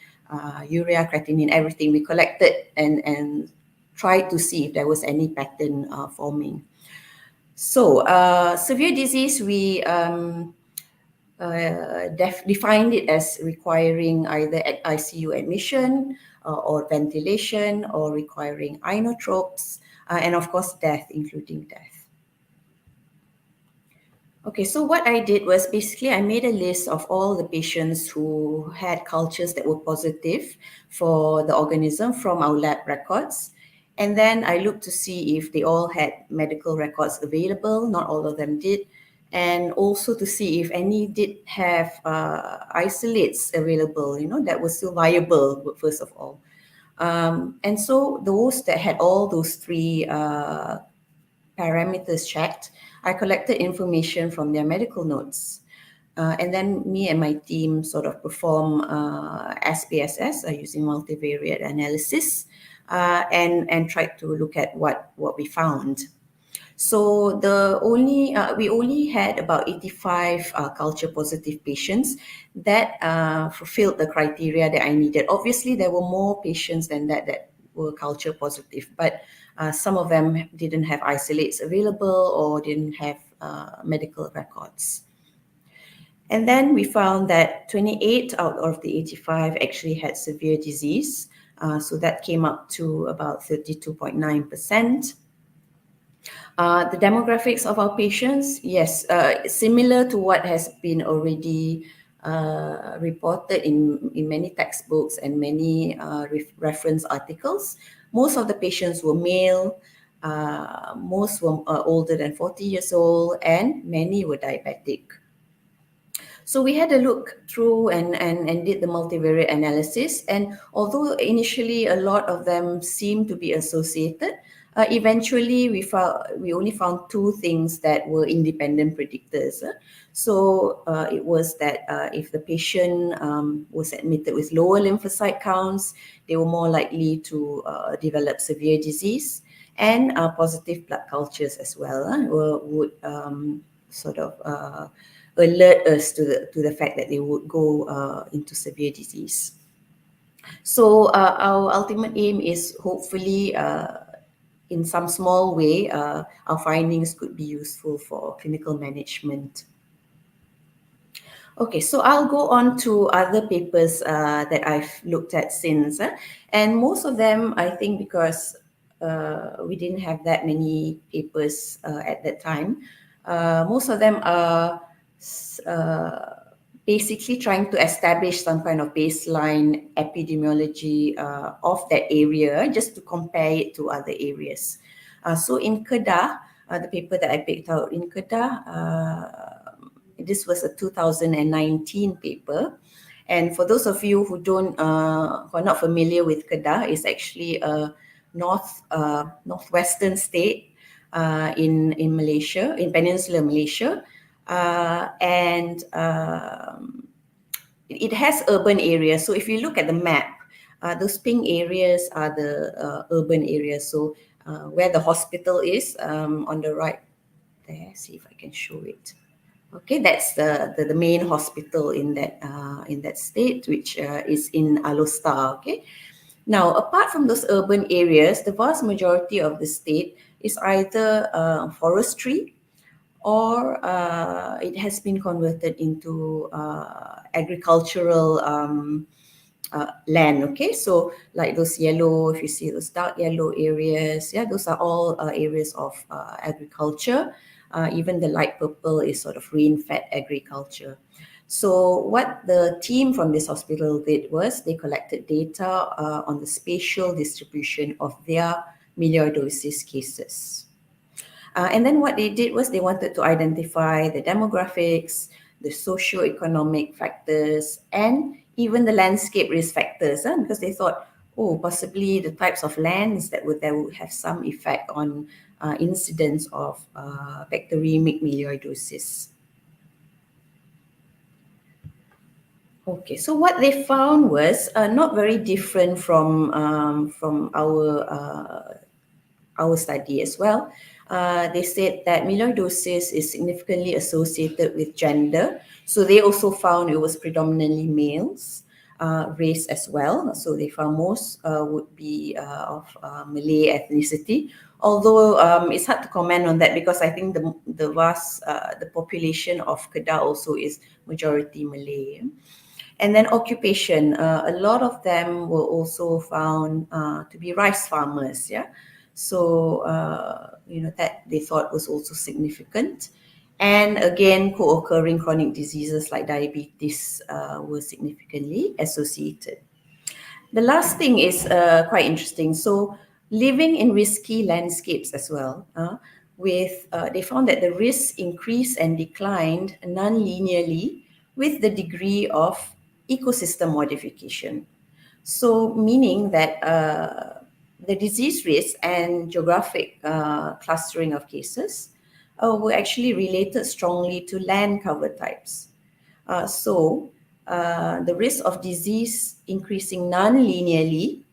urea, creatinine, everything we collected and tried to see if there was any pattern forming. So severe disease, we defined it as requiring either ICU admission or ventilation, or requiring inotropes, and of course death, including death. Okay, so what I did was basically I made a list of all the patients who had cultures that were positive for the organism from our lab records. And then I looked to see if they all had medical records available. Not all of them did. And also to see if any did have isolates available, that was still viable, first of all. And so those that had all those three parameters checked, I collected information from their medical notes. And then me and my team sort of perform SPSS using multivariate analysis and tried to look at what we found. So we only had about 85 culture positive patients that fulfilled the criteria that I needed. Obviously, there were more patients than that were culture positive, but some of them didn't have isolates available or didn't have medical records. And then we found that 28 out of the 85 actually had severe disease. So that came up to about 32.9%. The demographics of our patients, yes, similar to what has been already reported in many textbooks and many reference articles. Most of the patients were male, most were older than 40 years old, and many were diabetic. So we had a look through and did the multivariate analysis. And although initially a lot of them seemed to be associated, eventually we only found two things that were independent predictors. So it was that if the patient was admitted with lower lymphocyte counts, they were more likely to develop severe disease, and positive blood cultures as well would sort of alert us to the fact that they would go into severe disease. So our ultimate aim is hopefully in some small way, our findings could be useful for clinical management. Okay, so I'll go on to other papers that I've looked at since. And most of them, I think, because we didn't have that many papers at that time. Most of them are basically trying to establish some kind of baseline epidemiology of that area, just to compare it to other areas. So in Kedah, the paper that I picked out in Kedah, this was a 2019 paper. And for those of you who who are not familiar with Kedah, it's actually a northwestern state in Malaysia, in Peninsular Malaysia. And it has urban areas. So if you look at the map, those pink areas are the urban areas. So where the hospital is on the right there, see if I can show it. Okay, that's the main hospital in that state, which is in Alostar. Okay, now apart from those urban areas, the vast majority of the state is either forestry, or it has been converted into agricultural land. Okay, so like those yellow, if you see those dark yellow areas, yeah, those are all areas of agriculture. Even the light purple is sort of rain-fed agriculture. So what the team from this hospital did was they collected data on the spatial distribution of their melioidosis cases. And then what they did was they wanted to identify the demographics, the socio-economic factors, and even the landscape risk factors, because they thought, oh, possibly the types of lands that would have some effect on incidence of bacteremic melioidosis. Okay, so what they found was not very different from our study as well. They said that melioidosis is significantly associated with gender. So they also found it was predominantly males, race as well. So they found most would be of Malay ethnicity. Although it's hard to comment on that, because I think the population of Kedah also is majority Malay. And then occupation, a lot of them were also found to be rice farmers. Yeah. So, that they thought was also significant. And again, co-occurring chronic diseases like diabetes were significantly associated. The last thing is quite interesting. So, living in risky landscapes as well, they found that the risks increased and declined non-linearly with the degree of ecosystem modification. So, meaning that the disease risk and geographic clustering of cases were actually related strongly to land cover types. So the risk of disease increases non-linearly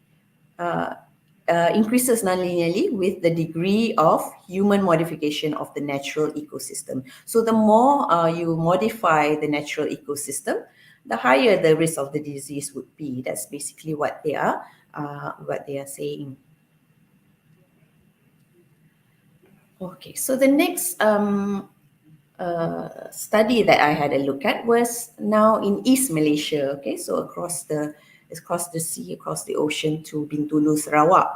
with the degree of human modification of the natural ecosystem. So the more you modify the natural ecosystem, the higher the risk of the disease would be. That's basically what they are saying. Okay, so the next study that I had a look at was now in East Malaysia. Okay, so across the sea, across the ocean to Bintulu, Sarawak.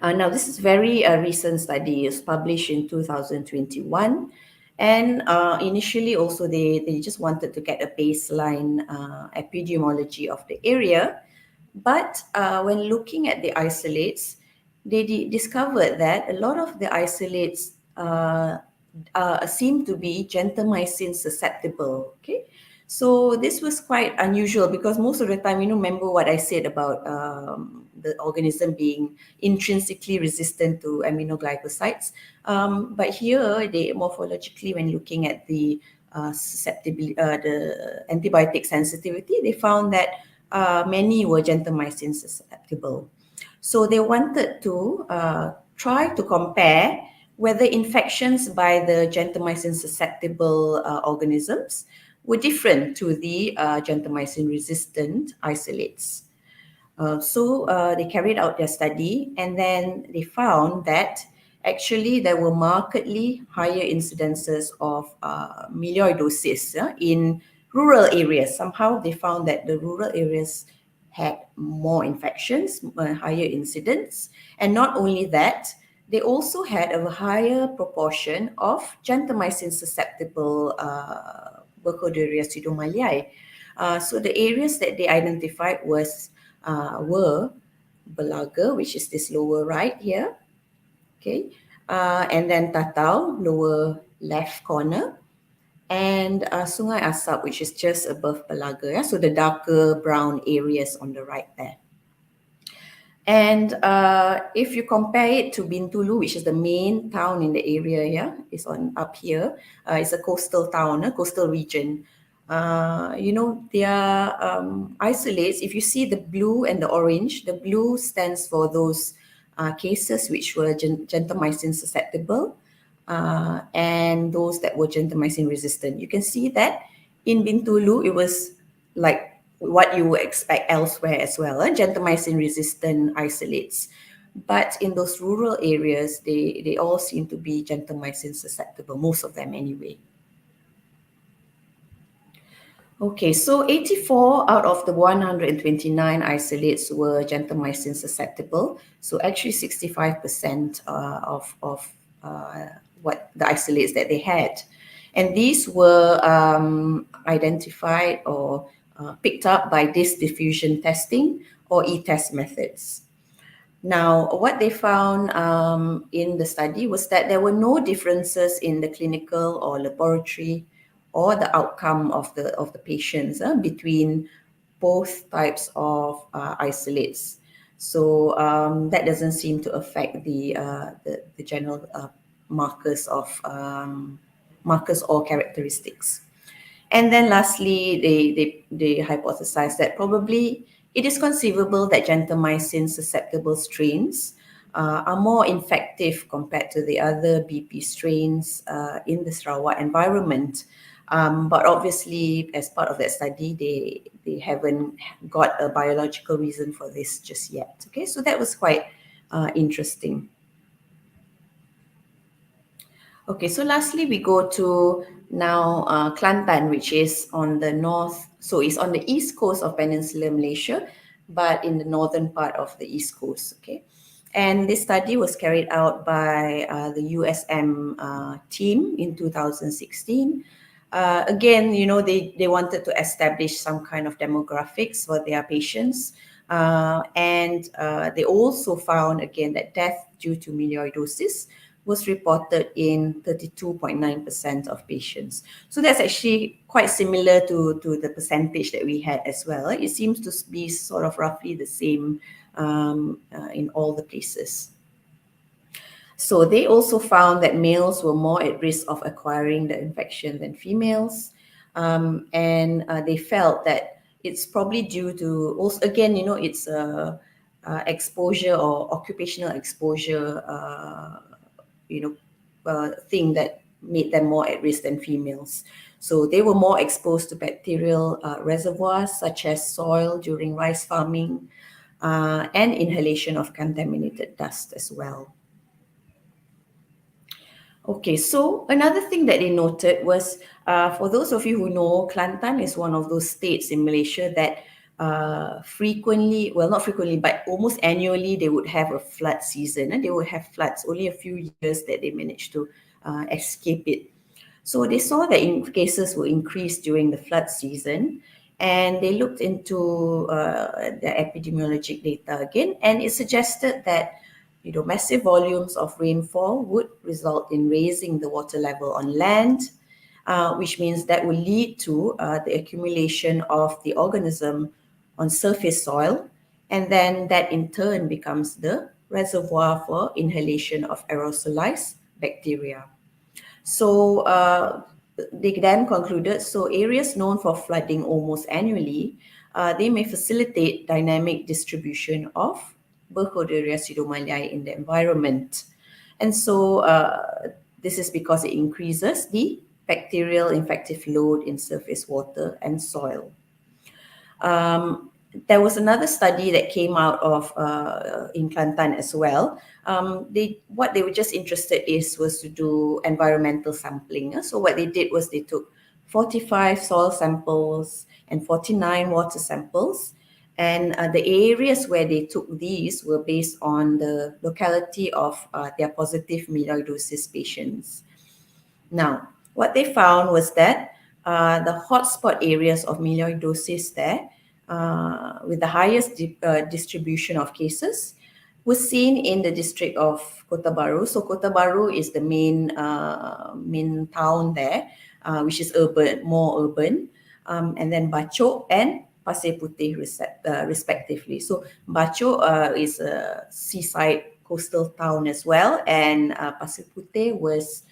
Now this is very recent study. It's published in 2021. And initially also they just wanted to get a baseline epidemiology of the area. But when looking at the isolates, they discovered that a lot of the isolates seem to be gentamicin susceptible. Okay, so this was quite unusual, because most of the time, remember what I said about the organism being intrinsically resistant to aminoglycosides. But here, they morphologically, when looking at the susceptibility, the antibiotic sensitivity, they found that many were gentamicin susceptible. So they wanted to try to compare whether infections by the gentamicin susceptible organisms were different to the gentamicin resistant isolates. So they carried out their study, and then they found that actually there were markedly higher incidences of melioidosis in rural areas. Somehow they found that the rural areas had more infections, higher incidence. And not only that, they also had a higher proportion of gentamicin susceptible Burkholderia pseudomallei. So the areas that they identified were Belaga, which is this lower right here, okay, and then Tatau, lower left corner, and Sungai Asap, which is just above Belaga, yeah? So the darker brown areas on the right there. And if you compare it to Bintulu, which is the main town in the area here, it's on up here. It's a coastal town, a coastal region. You know, their isolates, if you see the blue and the orange, the blue stands for those cases which were gentamicin susceptible and those that were gentamicin resistant. You can see that in Bintulu, it was like what you would expect elsewhere as well, gentamicin resistant isolates. But in those rural areas, they all seem to be gentamicin susceptible, most of them anyway. Okay, so 84 out of the 129 isolates were gentamicin susceptible. So actually 65% of what the isolates that they had. And these were identified or picked up by this diffusion testing or e-test methods. Now, what they found in the study was that there were no differences in the clinical or laboratory or the outcome of the patients between both types of isolates. So that doesn't seem to affect the general markers or characteristics. And then lastly, they hypothesized that probably it is conceivable that gentamicin susceptible strains are more infective compared to the other BP strains in the Sarawak environment. But obviously, as part of that study, they haven't got a biological reason for this just yet. Okay, so that was quite interesting. Okay, so lastly, we go to now Kelantan, which is on the north, so it's on the east coast of Peninsular Malaysia, but in the northern part of the east coast, okay? And this study was carried out by the USM team in 2016. Again, you know, they wanted to establish some kind of demographics for their patients. And they also found, again, that death due to melioidosis was reported in 32.9% of patients. So that's actually quite similar to the percentage that we had as well. It seems to be sort of roughly the same in all the places. So they also found that males were more at risk of acquiring the infection than females. And they felt that it's probably due to also, again, you know, it's exposure or occupational exposure thing that made them more at risk than females. So they were more exposed to bacterial reservoirs such as soil during rice farming and inhalation of contaminated dust as well. Okay, so another thing that they noted was, for those of you who know, Kelantan is one of those states in Malaysia that frequently, well, not frequently, but almost annually, they would have a flood season, and they would have floods. Only a few years that they managed to escape it. So they saw that cases will increase during the flood season, and they looked into the epidemiologic data again, and it suggested that massive volumes of rainfall would result in raising the water level on land, which means that will lead to the accumulation of the organism on surface soil, and then that in turn becomes the reservoir for inhalation of aerosolized bacteria. So they then concluded, so areas known for flooding almost annually, they may facilitate dynamic distribution of Burkholderia pseudomallei in the environment. And so this is because it increases the bacterial infective load in surface water and soil. There was another study that came out of in Kelantan as well. What they were just interested was to do environmental sampling. So what they did was they took 45 soil samples and 49 water samples, And the areas where they took these were based on the locality of their positive melioidosis patients. Now, what they found was that the hotspot areas of melioidosis there, with the highest distribution of cases, was seen in the district of Kota Baru. So Kota Baru is the main town there, which is urban, more urban, and then Bachok and Pasir Putih respectively. So Bachok is a seaside coastal town as well, and Pasir Putih was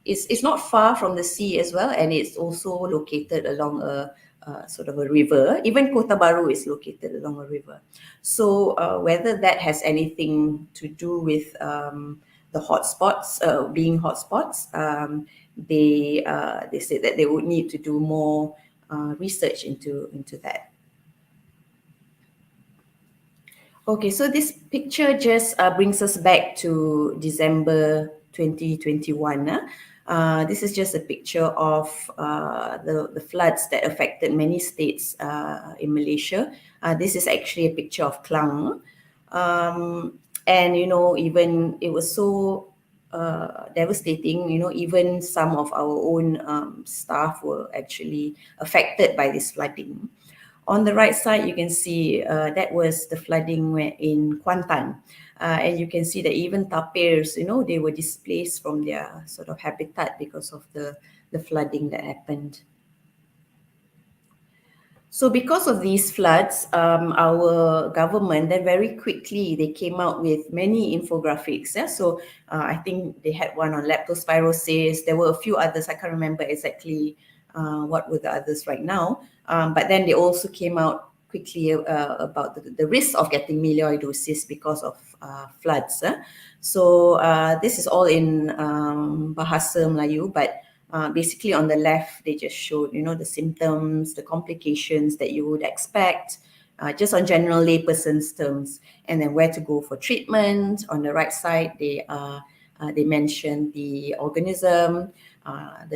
it's not far from the sea as well, and it's also located along a sort of a river. Even Kota Baru is located along a river. So whether that has anything to do with the hotspots being hotspots, they said that they would need to do more research into that. Okay, so this picture just brings us back to December 2021. This is just a picture of the floods that affected many states in Malaysia. This is actually a picture of Klang. And, you know, even it was so devastating, you know, even some of our own staff were actually affected by this flooding. On the right side, you can see that was the flooding in Kuantan. And you can see that even tapirs, you know, they were displaced from their sort of habitat because of the flooding that happened. So because of these floods, our government, then very quickly, they came out with many infographics. Yeah? So I think they had one on leptospirosis. There were a few others. I can't remember exactly what were the others right now. But then they also came out quickly about the risk of getting melioidosis because of floods. So this is all in Bahasa Melayu, but basically on the left, they just showed, you know, the symptoms, the complications that you would expect, just on general layperson's terms, and then where to go for treatment. On the right side, they mentioned the organism,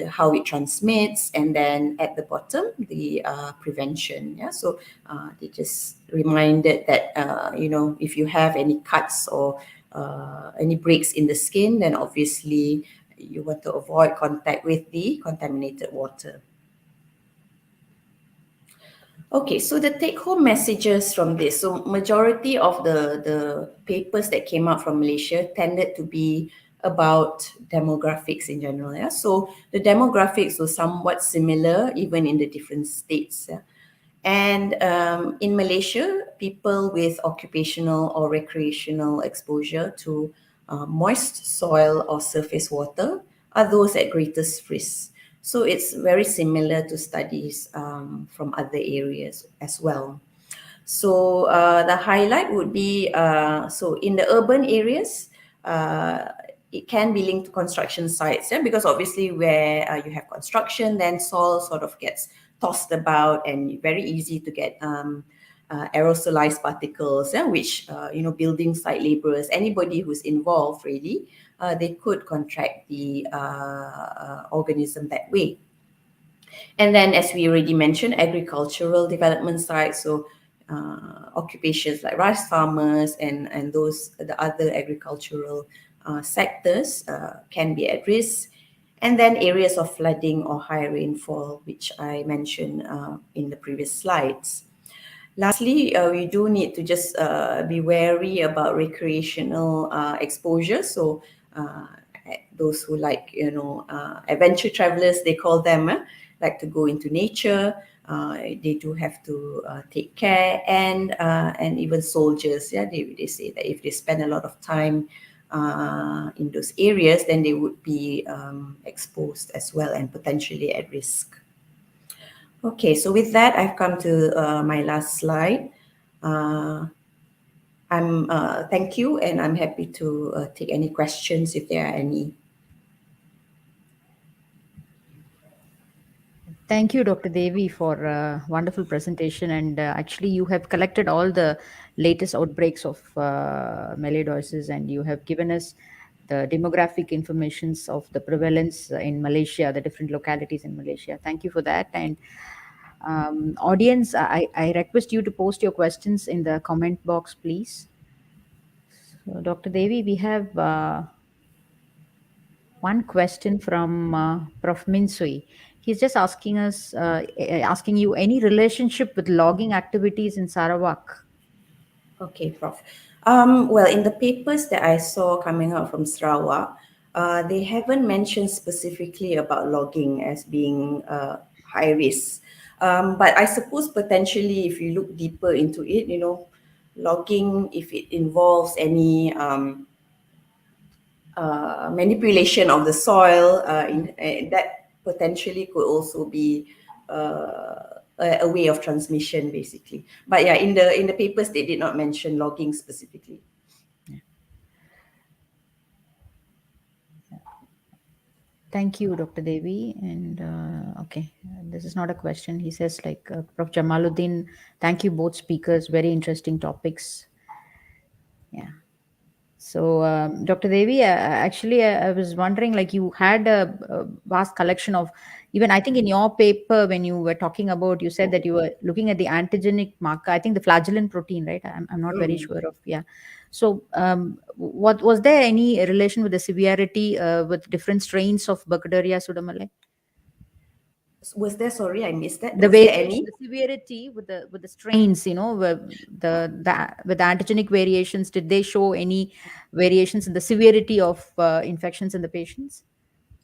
how it transmits, and then at the bottom, the prevention. Yeah, so they just reminded that you know, if you have any cuts or any breaks in the skin, then obviously you want to avoid contact with the contaminated water. Okay, so the take-home messages from this. So majority of the papers that came out from Malaysia tended to be about demographics in general. Yeah? So the demographics were somewhat similar even in the different states. Yeah? And in Malaysia, people with occupational or recreational exposure to moist soil or surface water are those at greatest risk. So it's very similar to studies from other areas as well. So the highlight would be, so in the urban areas, it can be linked to construction sites, yeah? Because obviously where you have construction, then soil sort of gets tossed about and very easy to get aerosolized particles, yeah? Which, you know, building site laborers, anybody who's involved really, they could contract the organism that way. And then, as we already mentioned, agricultural development sites, so occupations like rice farmers and the other agricultural sectors can be at risk. And then areas of flooding or high rainfall, which I mentioned in the previous slides. Lastly, we do need to just be wary about recreational exposure. So those who like, you know, adventure travelers, they call them, like to go into nature. They do have to take care, and even soldiers, yeah, they say that if they spend a lot of time in those areas, then they would be exposed as well and potentially at risk. Okay, so with that, I've come to my last slide. Thank you, and I'm happy to take any questions if there are any. Thank you, Dr. Devi, for a wonderful presentation. And actually, you have collected all the latest outbreaks of Melioidosis, and you have given us the demographic informations of the prevalence in Malaysia, the different localities in Malaysia. Thank you for that. And Audience, I request you to post your questions in the comment box, please. So, Dr. Devi, we have one question from Prof. Minsui. He's just asking us, asking you any relationship with logging activities in Sarawak. Okay, Prof. Well, in the papers that I saw coming out from Sarawak, they haven't mentioned specifically about logging as being high risk. But I suppose potentially, if you look deeper into it, logging, if it involves any manipulation of the soil, that potentially could also be a way of transmission, basically. But yeah, in the papers they did not mention logging specifically. Thank you, Dr. Devi. And okay, this is not a question. He says, like, Prof. Jamaluddin, thank you both speakers. Very interesting topics. Yeah. So, Dr. Devi, actually, I was wondering, like, you had a vast collection of, even I think in your paper, when you were talking about, you said that you were looking at the antigenic marker, I think the flagellin protein, right? I'm not very sure of, yeah. So, what was there any relation with the severity with different strains of Burkholderia pseudomallei? Was there, sorry, I missed that. The Was there variation, any? the severity with the strains, with the antigenic variations, did they show any variations in the severity of infections in the patients?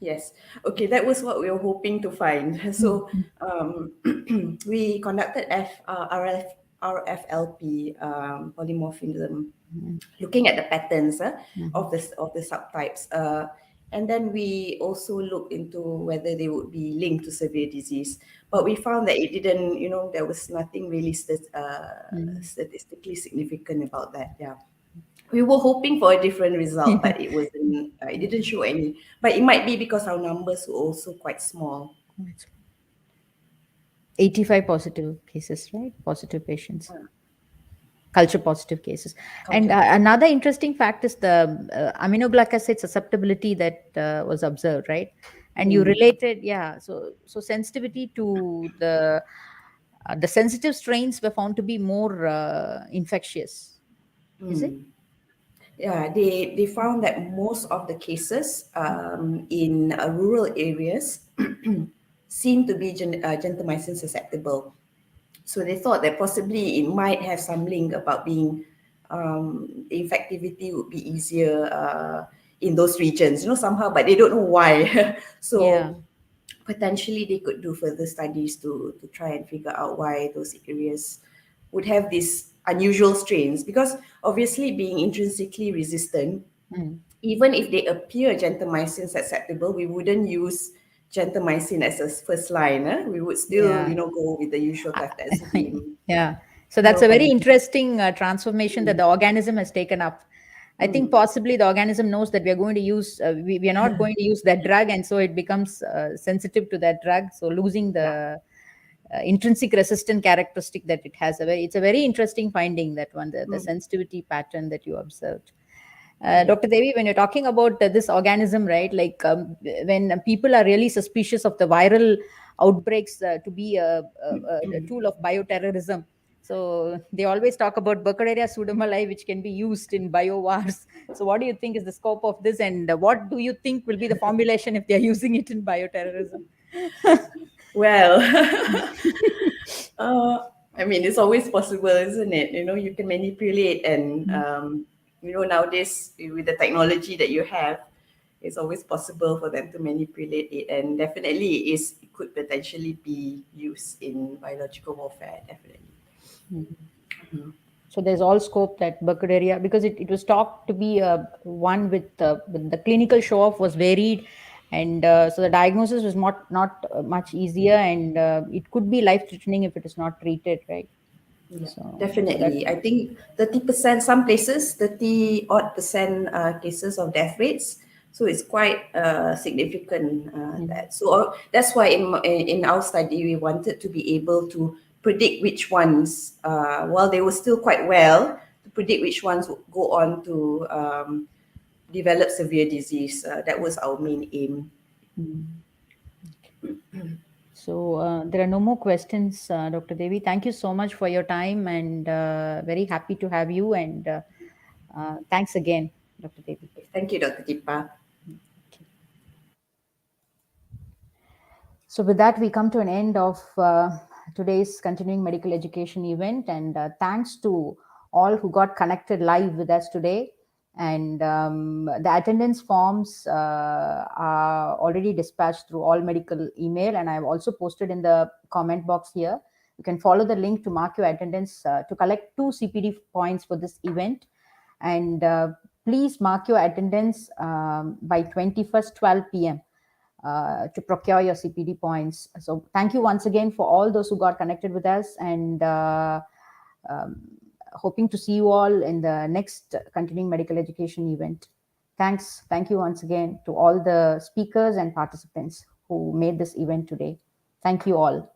Yes. Okay, that was what we were hoping to find. So we conducted RFLP polymorphism, looking at the patterns of the subtypes. And then we also looked into whether they would be linked to severe disease. But we found that it didn't, there was nothing really statistically significant about that. Yeah. We were hoping for a different result, but it wasn't. It didn't show any. But it might be because our numbers were also quite small. 85 positive cases, right? Positive patients. Culture positive cases. And another interesting fact is the aminoglycoside susceptibility that was observed, right? And you related, yeah. So sensitivity to the sensitive strains were found to be more infectious. Is it? Yeah, they found that most of the cases in rural areas seem to be gentamicin susceptible. So they thought that possibly it might have some link about being the infectivity would be easier in those regions, somehow, but they don't know why. So potentially they could do further studies to try and figure out why those areas would have these unusual strains, because obviously being intrinsically resistant, even if they appear gentamicin susceptible, we wouldn't use gentamicin as a first line. We would still, go with the usual ceftriaxone. Yeah. So that's a very interesting transformation that the organism has taken up. I think possibly the organism knows that we are going to use, we are not going to use that drug, and so it becomes sensitive to that drug. So losing the intrinsic resistant characteristic that it has. It's a very interesting finding, that one, the sensitivity pattern that you observed. Dr. Devi, when you're talking about this organism, right, like when people are really suspicious of the viral outbreaks to be a tool of bioterrorism, so they always talk about Burkholderia pseudomallei, which can be used in biowars. So what do you think is the scope of this, and what do you think will be the formulation if they're using it in bioterrorism? Well, I mean, it's always possible, isn't it? You can manipulate, and nowadays with the technology that you have, it's always possible for them to manipulate it, and definitely it could potentially be used in biological warfare, definitely. So there's all scope that Burkholderia, because it was talked to be one with the clinical show-off was varied, and so the diagnosis was not much easier, and it could be life-threatening if it is not treated, right? Yeah, so, definitely. I think 30%, some places, 30-odd% cases of death rates. So it's quite significant. So that's why in our study, we wanted to be able to predict which ones, while they were still quite well, to predict which ones would go on to develop severe disease. That was our main aim. So there are no more questions, Dr. Devi. Thank you so much for your time, and very happy to have you. And thanks again, Dr. Devi. Thank you, Dr. Deepa. So with that, we come to an end of today's continuing medical education event. And thanks to all who got connected live with us today. And the attendance forms are already dispatched through all medical email. And I've also posted in the comment box here. You can follow the link to mark your attendance to collect 2 CPD points for this event. And please mark your attendance by 21st, 12 p.m. To procure your CPD points. So thank you once again for all those who got connected with us, and hoping to see you all in the next continuing medical education event. Thanks. Thank you once again to all the speakers and participants who made this event today. Thank you all.